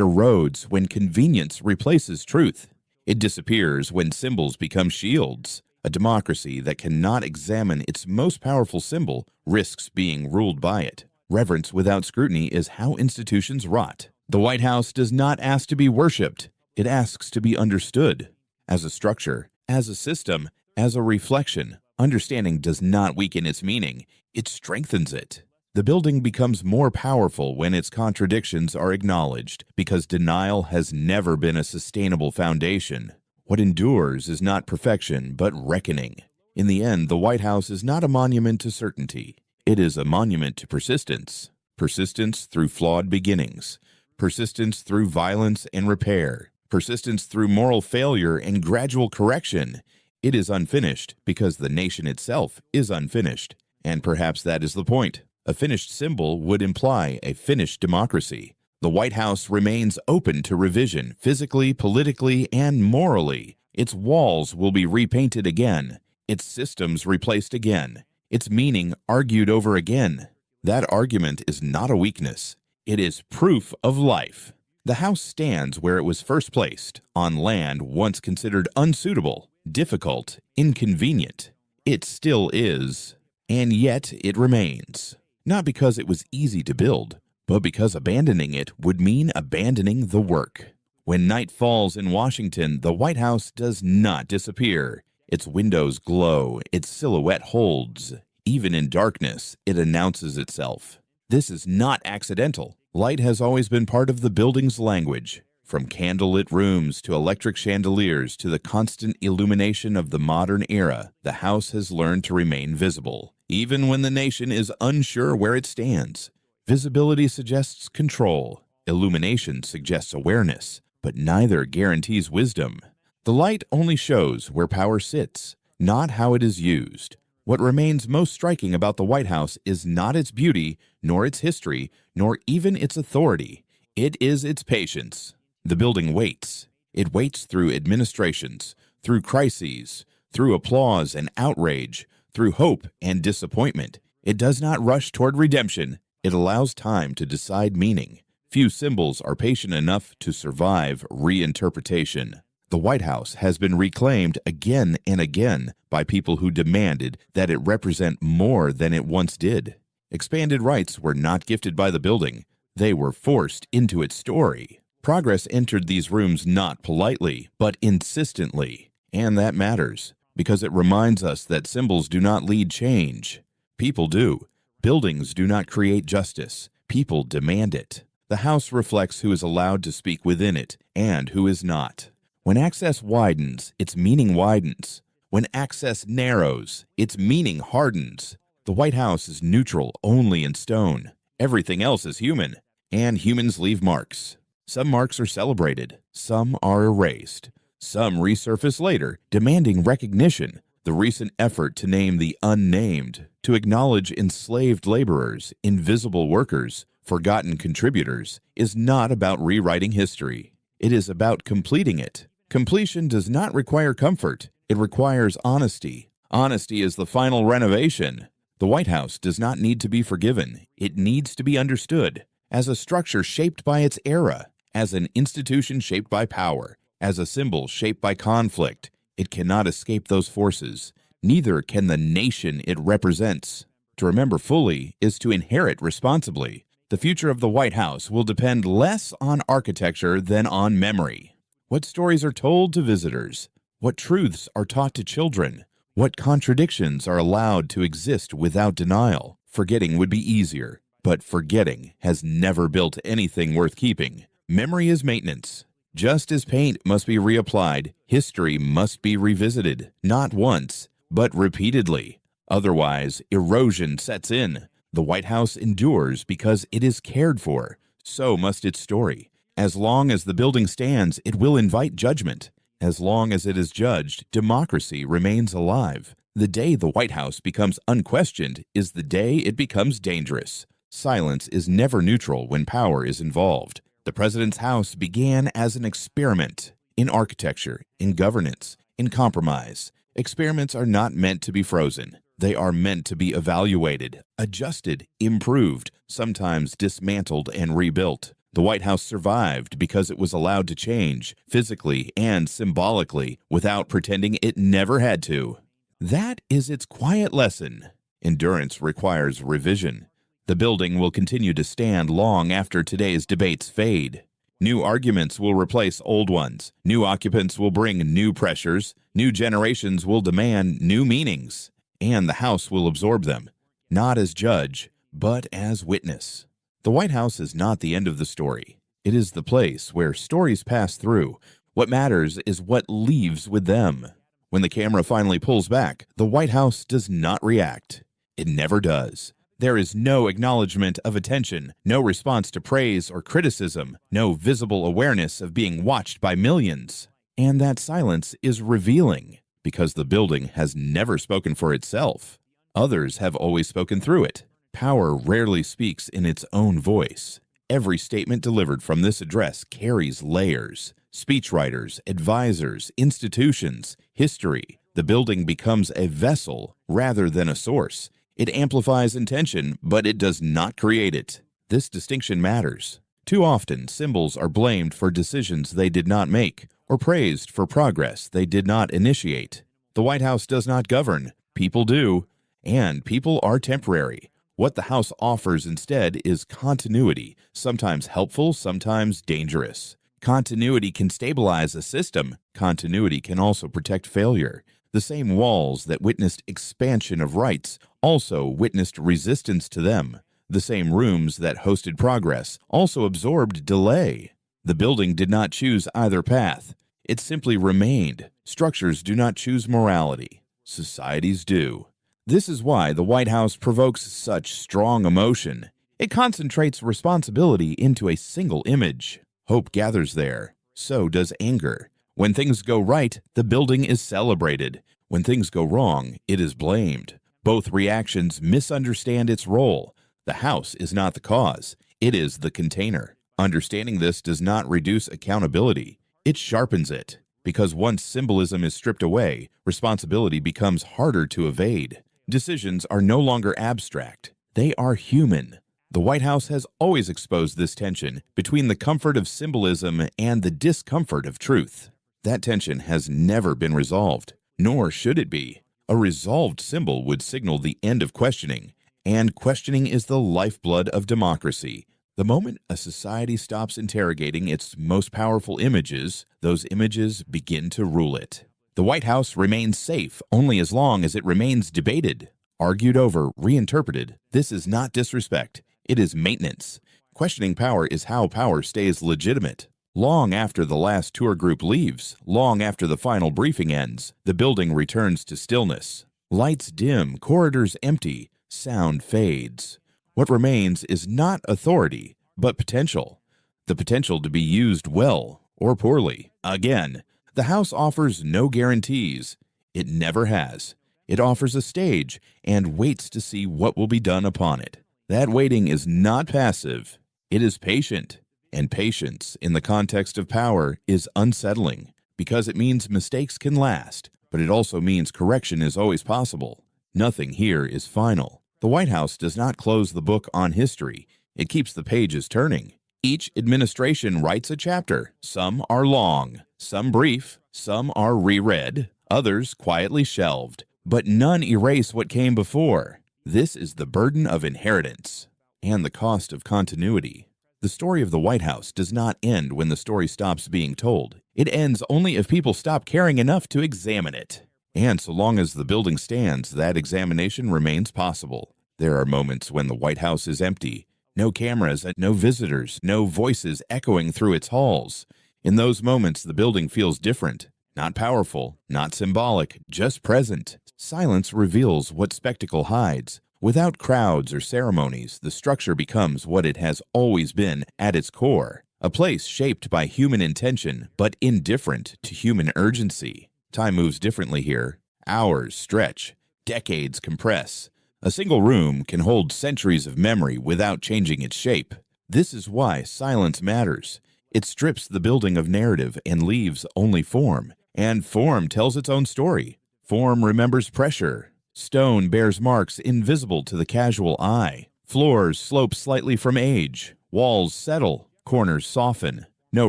erodes when convenience replaces truth. It disappears when symbols become shields. A democracy that cannot examine its most powerful symbol risks being ruled by it. Reverence without scrutiny is how institutions rot. The White House does not ask to be worshipped. It asks to be understood. As a structure, as a system, as a reflection, understanding does not weaken its meaning. It strengthens it. The building becomes more powerful when its contradictions are acknowledged, because denial has never been a sustainable foundation. What endures is not perfection, but reckoning. In the end, the White House is not a monument to certainty. It is a monument to persistence. Persistence through flawed beginnings. Persistence through violence and repair. Persistence through moral failure and gradual correction. It is unfinished because the nation itself is unfinished. And perhaps that is the point. A finished symbol would imply a finished democracy. The White House remains open to revision, physically, politically, and morally. Its walls will be repainted again, its systems replaced again, its meaning argued over again. That argument is not a weakness. It is proof of life. The house stands where it was first placed, on land once considered unsuitable, difficult, inconvenient. It still is, and yet it remains. Not because it was easy to build, but because abandoning it would mean abandoning the work. When night falls in Washington, the White House does not disappear. Its windows glow, its silhouette holds. Even in darkness, it announces itself. This is not accidental. Light has always been part of the building's language. From candlelit rooms to electric chandeliers to the constant illumination of the modern era, the house has learned to remain visible, even when the nation is unsure where it stands. Visibility suggests control. Illumination suggests awareness, but neither guarantees wisdom. The light only shows where power sits, not how it is used. What remains most striking about the White House is not its beauty, nor its history, nor even its authority. It is its patience. The building waits. It waits through administrations, through crises, through applause and outrage, through hope and disappointment. It does not rush toward redemption. It allows time to decide meaning. Few symbols are patient enough to survive reinterpretation. The White House has been reclaimed again and again by people who demanded that it represent more than it once did. Expanded rights were not gifted by the building. They were forced into its story. Progress entered these rooms not politely, but insistently. And that matters, because it reminds us that symbols do not lead change. People do. Buildings do not create justice. People demand it. The house reflects who is allowed to speak within it and who is not. When access widens, its meaning widens. When access narrows, its meaning hardens. The White House is neutral only in stone. Everything else is human, and humans leave marks. Some marks are celebrated, some are erased. Some resurface later, demanding recognition. The recent effort to name the unnamed, to acknowledge enslaved laborers, invisible workers, forgotten contributors, is not about rewriting history. It is about completing it. Completion does not require comfort. It requires honesty. Honesty is the final renovation. The White House does not need to be forgiven. It needs to be understood as a structure shaped by its era, as an institution shaped by power, as a symbol shaped by conflict. It cannot escape those forces. Neither can the nation it represents. To remember fully is to inherit responsibly. The future of the White House will depend less on architecture than on memory. What stories are told to visitors? What truths are taught to children? What contradictions are allowed to exist without denial? Forgetting would be easier, but forgetting has never built anything worth keeping. Memory is maintenance. Just as paint must be reapplied, history must be revisited, not once, but repeatedly. Otherwise, erosion sets in. The White House endures because it is cared for. So must its story. As long as the building stands, it will invite judgment. As long as it is judged, democracy remains alive. The day the White House becomes unquestioned is the day it becomes dangerous. Silence is never neutral when power is involved. The president's house began as an experiment in architecture, in governance, in compromise. Experiments are not meant to be frozen. They are meant to be evaluated, adjusted, improved, sometimes dismantled and rebuilt. The White House survived because it was allowed to change, physically and symbolically, without pretending it never had to. That is its quiet lesson. Endurance requires revision. The building will continue to stand long after today's debates fade. New arguments will replace old ones. New occupants will bring new pressures. New generations will demand new meanings. And the House will absorb them, not as judge, but as witness. The White House is not the end of the story. It is the place where stories pass through. What matters is what leaves with them. When the camera finally pulls back, the White House does not react. It never does. There is no acknowledgement of attention, no response to praise or criticism, no visible awareness of being watched by millions. And that silence is revealing. Because the building has never spoken for itself. Others have always spoken through it. Power rarely speaks in its own voice. Every statement delivered from this address carries layers. Speechwriters, advisors, institutions, history. The building becomes a vessel rather than a source. It amplifies intention, but it does not create it. This distinction matters. Too often, symbols are blamed for decisions they did not make, or praised for progress they did not initiate. The White House does not govern. People do. And people are temporary. What the House offers instead is continuity, sometimes helpful, sometimes dangerous. Continuity can stabilize a system. Continuity can also protect failure. The same walls that witnessed expansion of rights also witnessed resistance to them. The same rooms that hosted progress also absorbed delay. The building did not choose either path. It simply remained. Structures do not choose morality. Societies do. This is why the White House provokes such strong emotion. It concentrates responsibility into a single image. Hope gathers there. So does anger. When things go right, the building is celebrated. When things go wrong, it is blamed. Both reactions misunderstand its role. The House is not the cause. It is the container. Understanding this does not reduce accountability. It sharpens it. Because once symbolism is stripped away, responsibility becomes harder to evade. Decisions are no longer abstract. They are human. The White House has always exposed this tension between the comfort of symbolism and the discomfort of truth. That tension has never been resolved, nor should it be. A resolved symbol would signal the end of questioning, and questioning is the lifeblood of democracy. The moment a society stops interrogating its most powerful images, those images begin to rule it. The White House remains safe only as long as it remains debated, argued over, reinterpreted. This is not disrespect. It is maintenance. Questioning power is how power stays legitimate. Long after the last tour group leaves, long after the final briefing ends, the building returns to stillness. Lights dim, corridors empty, sound fades. What remains is not authority, but potential. The potential to be used well or poorly. Again, the House offers no guarantees. It never has. It offers a stage and waits to see what will be done upon it. That waiting is not passive. It is patient. And patience, in the context of power, is unsettling because it means mistakes can last, but it also means correction is always possible. Nothing here is final. The White House does not close the book on history. It keeps the pages turning. Each administration writes a chapter. Some are long, some brief, some are reread, others quietly shelved. But none erase what came before. This is the burden of inheritance and the cost of continuity. The story of the White House does not end when the story stops being told. It ends only if people stop caring enough to examine it. And so long as the building stands, that examination remains possible. There are moments when the White House is empty. No cameras, no visitors, no voices echoing through its halls. In those moments, the building feels different. Not powerful, not symbolic, just present. Silence reveals what spectacle hides. Without crowds or ceremonies, the structure becomes what it has always been at its core. A place shaped by human intention, but indifferent to human urgency. Time moves differently here. Hours stretch. Decades compress. A single room can hold centuries of memory without changing its shape. This is why silence matters. It strips the building of narrative and leaves only form. And form tells its own story. Form remembers pressure. Stone bears marks invisible to the casual eye. Floors slope slightly from age. Walls settle. Corners soften. No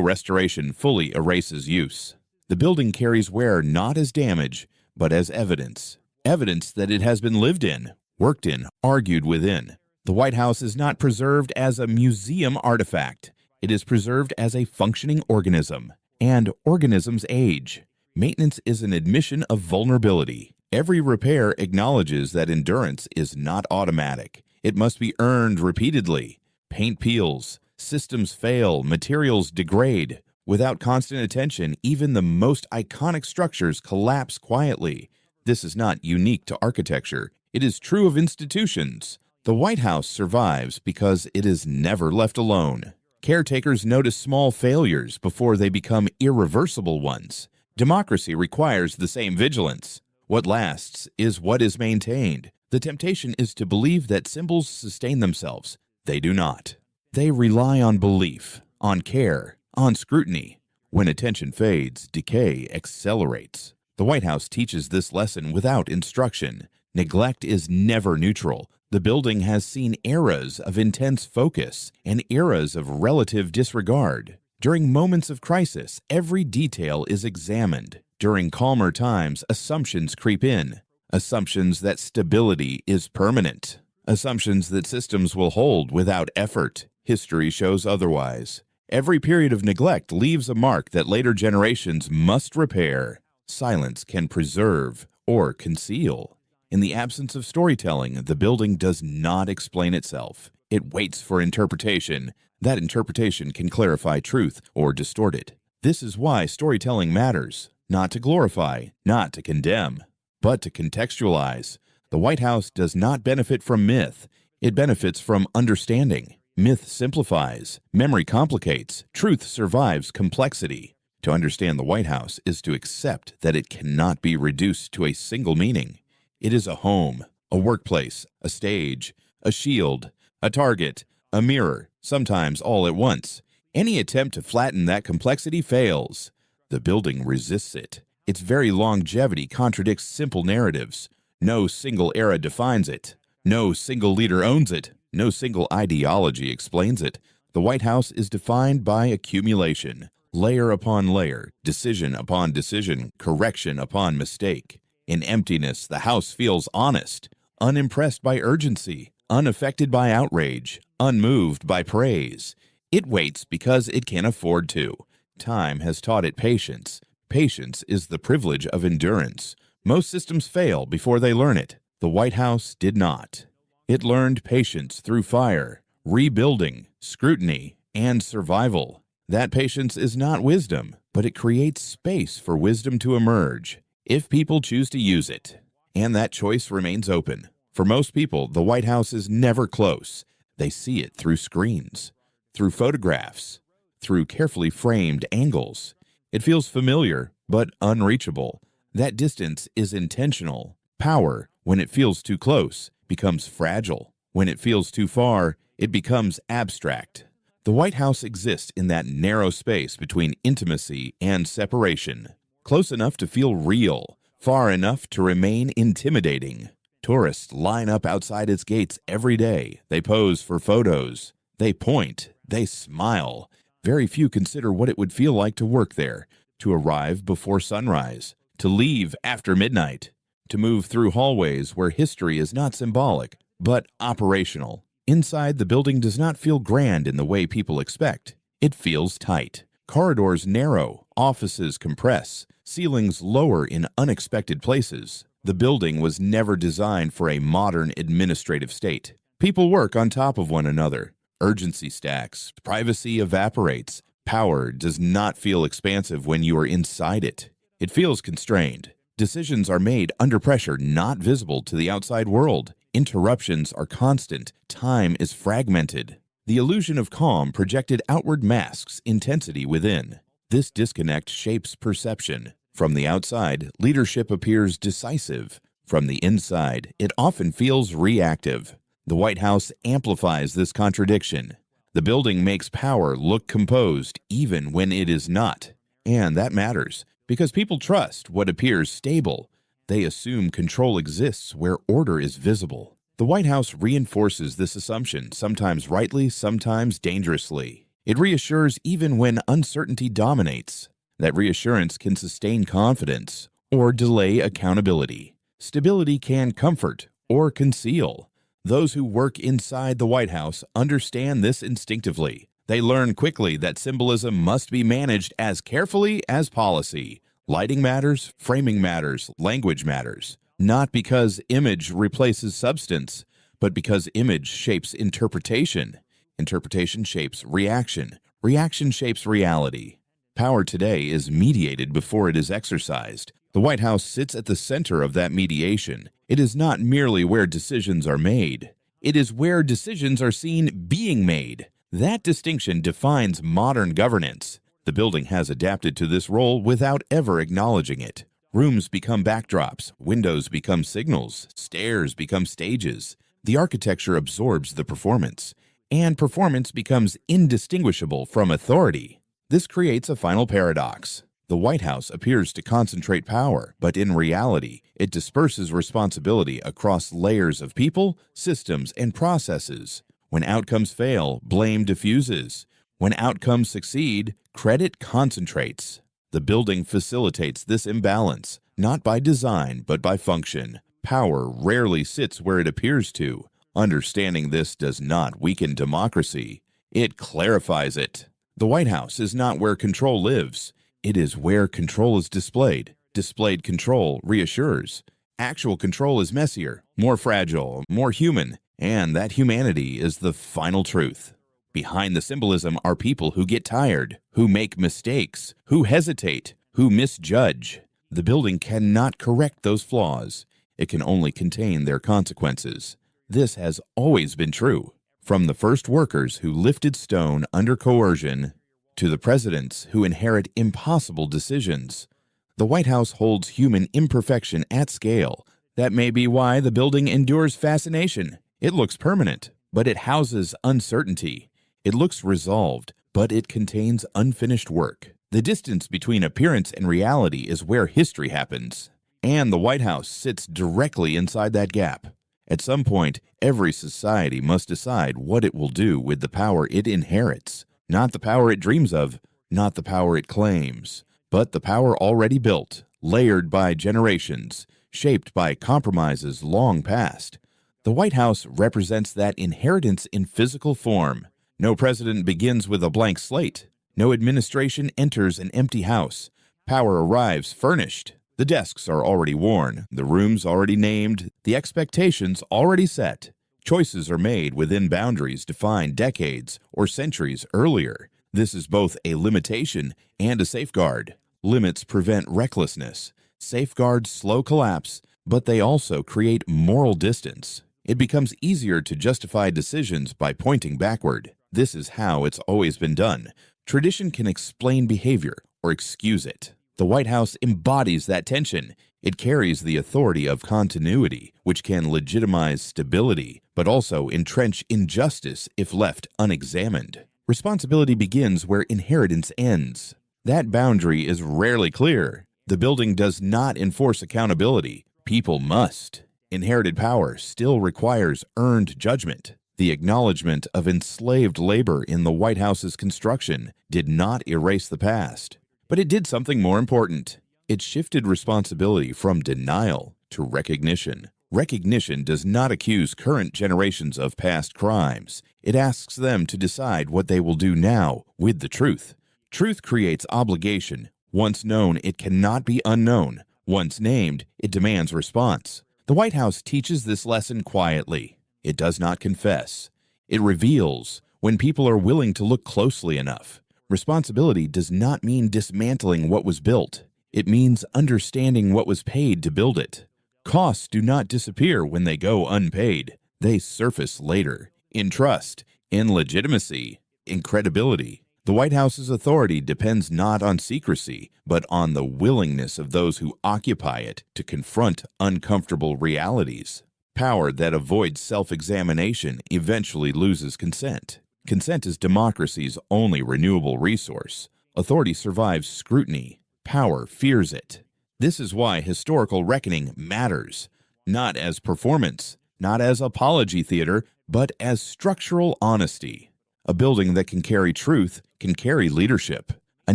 restoration fully erases use. The building carries wear not as damage, but as evidence. Evidence that it has been lived in, worked in, argued within. The White House is not preserved as a museum artifact. It is preserved as a functioning organism. And organisms age. Maintenance is an admission of vulnerability. Every repair acknowledges that endurance is not automatic. It must be earned repeatedly. Paint peels, systems fail, materials degrade. Without constant attention, even the most iconic structures collapse quietly. This is not unique to architecture. It is true of institutions. The White House survives because it is never left alone. Caretakers notice small failures before they become irreversible ones. Democracy requires the same vigilance. What lasts is what is maintained. The temptation is to believe that symbols sustain themselves. They do not. They rely on belief, on care, on scrutiny. When attention fades, decay accelerates. The White House teaches this lesson without instruction. Neglect is never neutral. The building has seen eras of intense focus and eras of relative disregard. During moments of crisis, every detail is examined. During calmer times, assumptions creep in. Assumptions that stability is permanent. Assumptions that systems will hold without effort. History shows otherwise. Every period of neglect leaves a mark that later generations must repair. Silence can preserve or conceal. In the absence of storytelling, the building does not explain itself. It waits for interpretation. That interpretation can clarify truth or distort it. This is why storytelling matters. Not to glorify, not to condemn, but to contextualize. The White House does not benefit from myth. It benefits from understanding. Myth simplifies. Memory complicates. Truth survives complexity. To understand the White House is to accept that it cannot be reduced to a single meaning. It is a home, a workplace, a stage, a shield, a target, a mirror, sometimes all at once. Any attempt to flatten that complexity fails. The building resists it. Its very longevity contradicts simple narratives. No single era defines it. No single leader owns it. No single ideology explains it. The White House is defined by accumulation, layer upon layer, decision upon decision, correction upon mistake. In emptiness, the house feels honest, unimpressed by urgency, unaffected by outrage, unmoved by praise. It waits because it can afford to. Time has taught it patience. Patience is the privilege of endurance. Most systems fail before they learn it. The White House did not. It learned patience through fire, rebuilding, scrutiny, and survival. That patience is not wisdom, but it creates space for wisdom to emerge, if people choose to use it. And that choice remains open. For most people, the White House is never close. They see it through screens, through photographs, through carefully framed angles. It feels familiar, but unreachable. That distance is intentional. Power, when it feels too close, becomes fragile. When it feels too far, it becomes abstract. The White House exists in that narrow space between intimacy and separation. Close enough to feel real, far enough to remain intimidating. Tourists line up outside its gates every day. They pose for photos. They point. They smile. Very few consider what it would feel like to work there, to arrive before sunrise, to leave after midnight, to move through hallways where history is not symbolic, but operational. Inside, the building does not feel grand in the way people expect. It feels tight. Corridors narrow, offices compress, ceilings lower in unexpected places. The building was never designed for a modern administrative state. People work on top of one another. Urgency stacks. Privacy evaporates. Power does not feel expansive when you are inside it. It feels constrained. Decisions are made under pressure, not visible to the outside world. Interruptions are constant. Time is fragmented. The illusion of calm projected outward masks intensity within. This disconnect shapes perception. From the outside, leadership appears decisive. From the inside, it often feels reactive. The White House amplifies this contradiction. The building makes power look composed even when it is not. And that matters, because people trust what appears stable. They assume control exists where order is visible. The White House reinforces this assumption, sometimes rightly, sometimes dangerously. It reassures even when uncertainty dominates. That reassurance can sustain confidence or delay accountability. Stability can comfort or conceal. Those who work inside the White House understand this instinctively. They learn quickly that symbolism must be managed as carefully as policy. Lighting matters, framing matters, language matters. Not because image replaces substance, but because image shapes interpretation. Interpretation shapes reaction. Reaction shapes reality. Power today is mediated before it is exercised. The White House sits at the center of that mediation. It is not merely where decisions are made. It is where decisions are seen being made. That distinction defines modern governance. The building has adapted to this role without ever acknowledging it. Rooms become backdrops, windows become signals, stairs become stages. The architecture absorbs the performance, and performance becomes indistinguishable from authority. This creates a final paradox. The White House appears to concentrate power, but in reality, it disperses responsibility across layers of people, systems, and processes. When outcomes fail, blame diffuses. When outcomes succeed, credit concentrates. The building facilitates this imbalance, not by design, but by function. Power rarely sits where it appears to. Understanding this does not weaken democracy. It clarifies it. The White House is not where control lives. It is where control is displayed. Displayed control reassures. Actual control is messier, more fragile, more human, and that humanity is the final truth. Behind the symbolism are people who get tired, who make mistakes, who hesitate, who misjudge. The building cannot correct those flaws. It can only contain their consequences. This has always been true. From the first workers who lifted stone under coercion to the presidents who inherit impossible decisions, the White House holds human imperfection at scale. That may be why the building endures fascination. It looks permanent, but it houses uncertainty. It looks resolved, but it contains unfinished work. The distance between appearance and reality is where history happens, and the White House sits directly inside that gap. At some point, every society must decide what it will do with the power it inherits. Not the power it dreams of, not the power it claims, but the power already built, layered by generations, shaped by compromises long past. The White House represents that inheritance in physical form. No president begins with a blank slate. No administration enters an empty house. Power arrives furnished. The desks are already worn, the rooms already named, the expectations already set. Choices are made within boundaries defined decades or centuries earlier. This is both a limitation and a safeguard. Limits prevent recklessness. Safeguards slow collapse, but they also create moral distance. It becomes easier to justify decisions by pointing backward. This is how it's always been done. Tradition can explain behavior or excuse it. The White House embodies that tension. It carries the authority of continuity, which can legitimize stability, but also entrench injustice if left unexamined. Responsibility begins where inheritance ends. That boundary is rarely clear. The building does not enforce accountability. People must. Inherited power still requires earned judgment. The acknowledgement of enslaved labor in the White House's construction did not erase the past. But it did something more important. It shifted responsibility from denial to recognition. Recognition does not accuse current generations of past crimes. It asks them to decide what they will do now with the truth. Truth creates obligation. Once known, it cannot be unknown. Once named, it demands response. The White House teaches this lesson quietly. It does not confess. It reveals when people are willing to look closely enough. Responsibility does not mean dismantling what was built. It means understanding what was paid to build it. Costs do not disappear when they go unpaid. They surface later, in trust, in legitimacy, in credibility. The White House's authority depends not on secrecy, but on the willingness of those who occupy it to confront uncomfortable realities. Power that avoids self-examination eventually loses consent. Consent is democracy's only renewable resource. Authority survives scrutiny. Power fears it. This is why historical reckoning matters, not as performance, not as apology theater, but as structural honesty. A building that can carry truth can carry leadership. A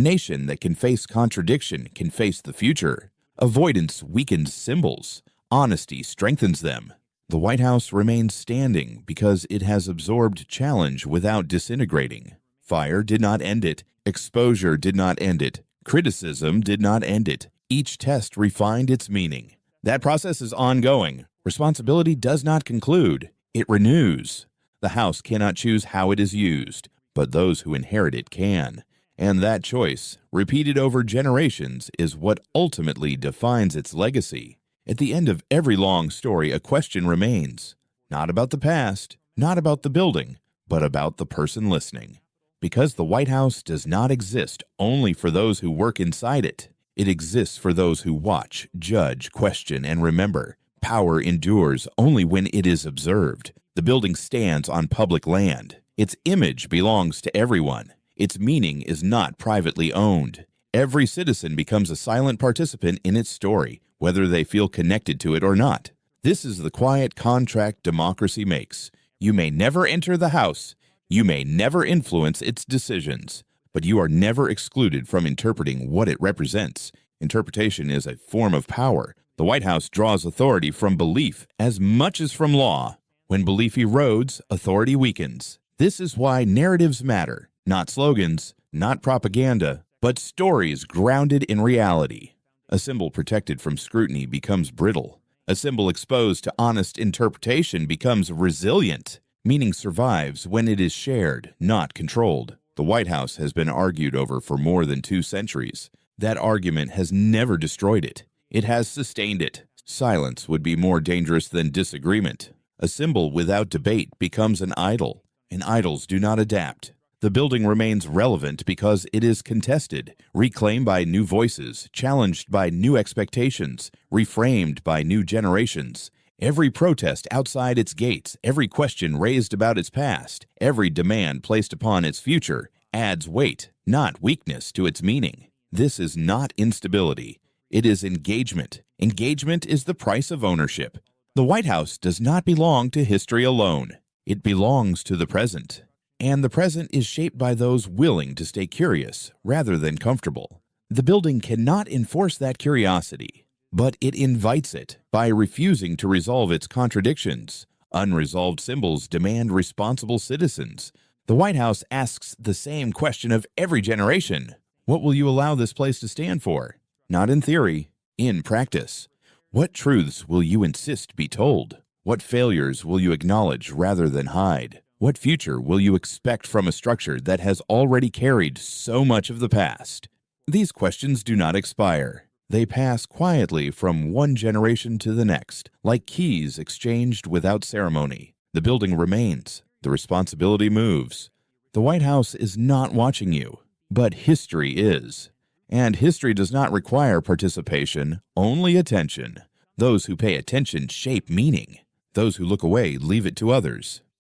nation that can face contradiction can face the future. Avoidance weakens symbols. Honesty strengthens them. The White House remains standing because it has absorbed challenge without disintegrating. Fire did not end it. Exposure did not end it. Criticism did not end it. Each test refined its meaning. That process is ongoing. Responsibility does not conclude. It renews. The House cannot choose how it is used, but those who inherit it can. And that choice, repeated over generations, is what ultimately defines its legacy. At the end of every long story, a question remains. Not about the past, not about the building, but about the person listening. Because the White House does not exist only for those who work inside it. It exists for those who watch, judge, question, and remember. Power endures only when it is observed. The building stands on public land. Its image belongs to everyone. Its meaning is not privately owned. Every citizen becomes a silent participant in its story, whether they feel connected to it or not. This is the quiet contract democracy makes. You may never enter the House. You may never influence its decisions. But you are never excluded from interpreting what it represents. Interpretation is a form of power. The White House draws authority from belief as much as from law. When belief erodes, authority weakens. This is why narratives matter. Not slogans, not propaganda, but stories grounded in reality. A symbol protected from scrutiny becomes brittle. A symbol exposed to honest interpretation becomes resilient. Meaning survives when it is shared, not controlled. The White House has been argued over for more than 2 centuries. That argument has never destroyed it. It has sustained it. Silence would be more dangerous than disagreement. A symbol without debate becomes an idol, and idols do not adapt. The building remains relevant because it is contested, reclaimed by new voices, challenged by new expectations, reframed by new generations. Every protest outside its gates, every question raised about its past, every demand placed upon its future adds weight, not weakness, to its meaning. This is not instability. It is engagement. Engagement is the price of ownership. The White House does not belong to history alone. It belongs to the present. And the present is shaped by those willing to stay curious rather than comfortable. The building cannot enforce that curiosity, but it invites it by refusing to resolve its contradictions. Unresolved symbols demand responsible citizens. The White House asks the same question of every generation. What will you allow this place to stand for? Not in theory, in practice. What truths will you insist be told? What failures will you acknowledge rather than hide? What future will you expect from a structure that has already carried so much of the past? These questions do not expire. They pass quietly from one generation to the next, like keys exchanged without ceremony. The building remains. The responsibility moves. The White House is not watching you, but history is. And history does not require participation, only attention. Those who pay attention shape meaning. Those who look away leave it to others.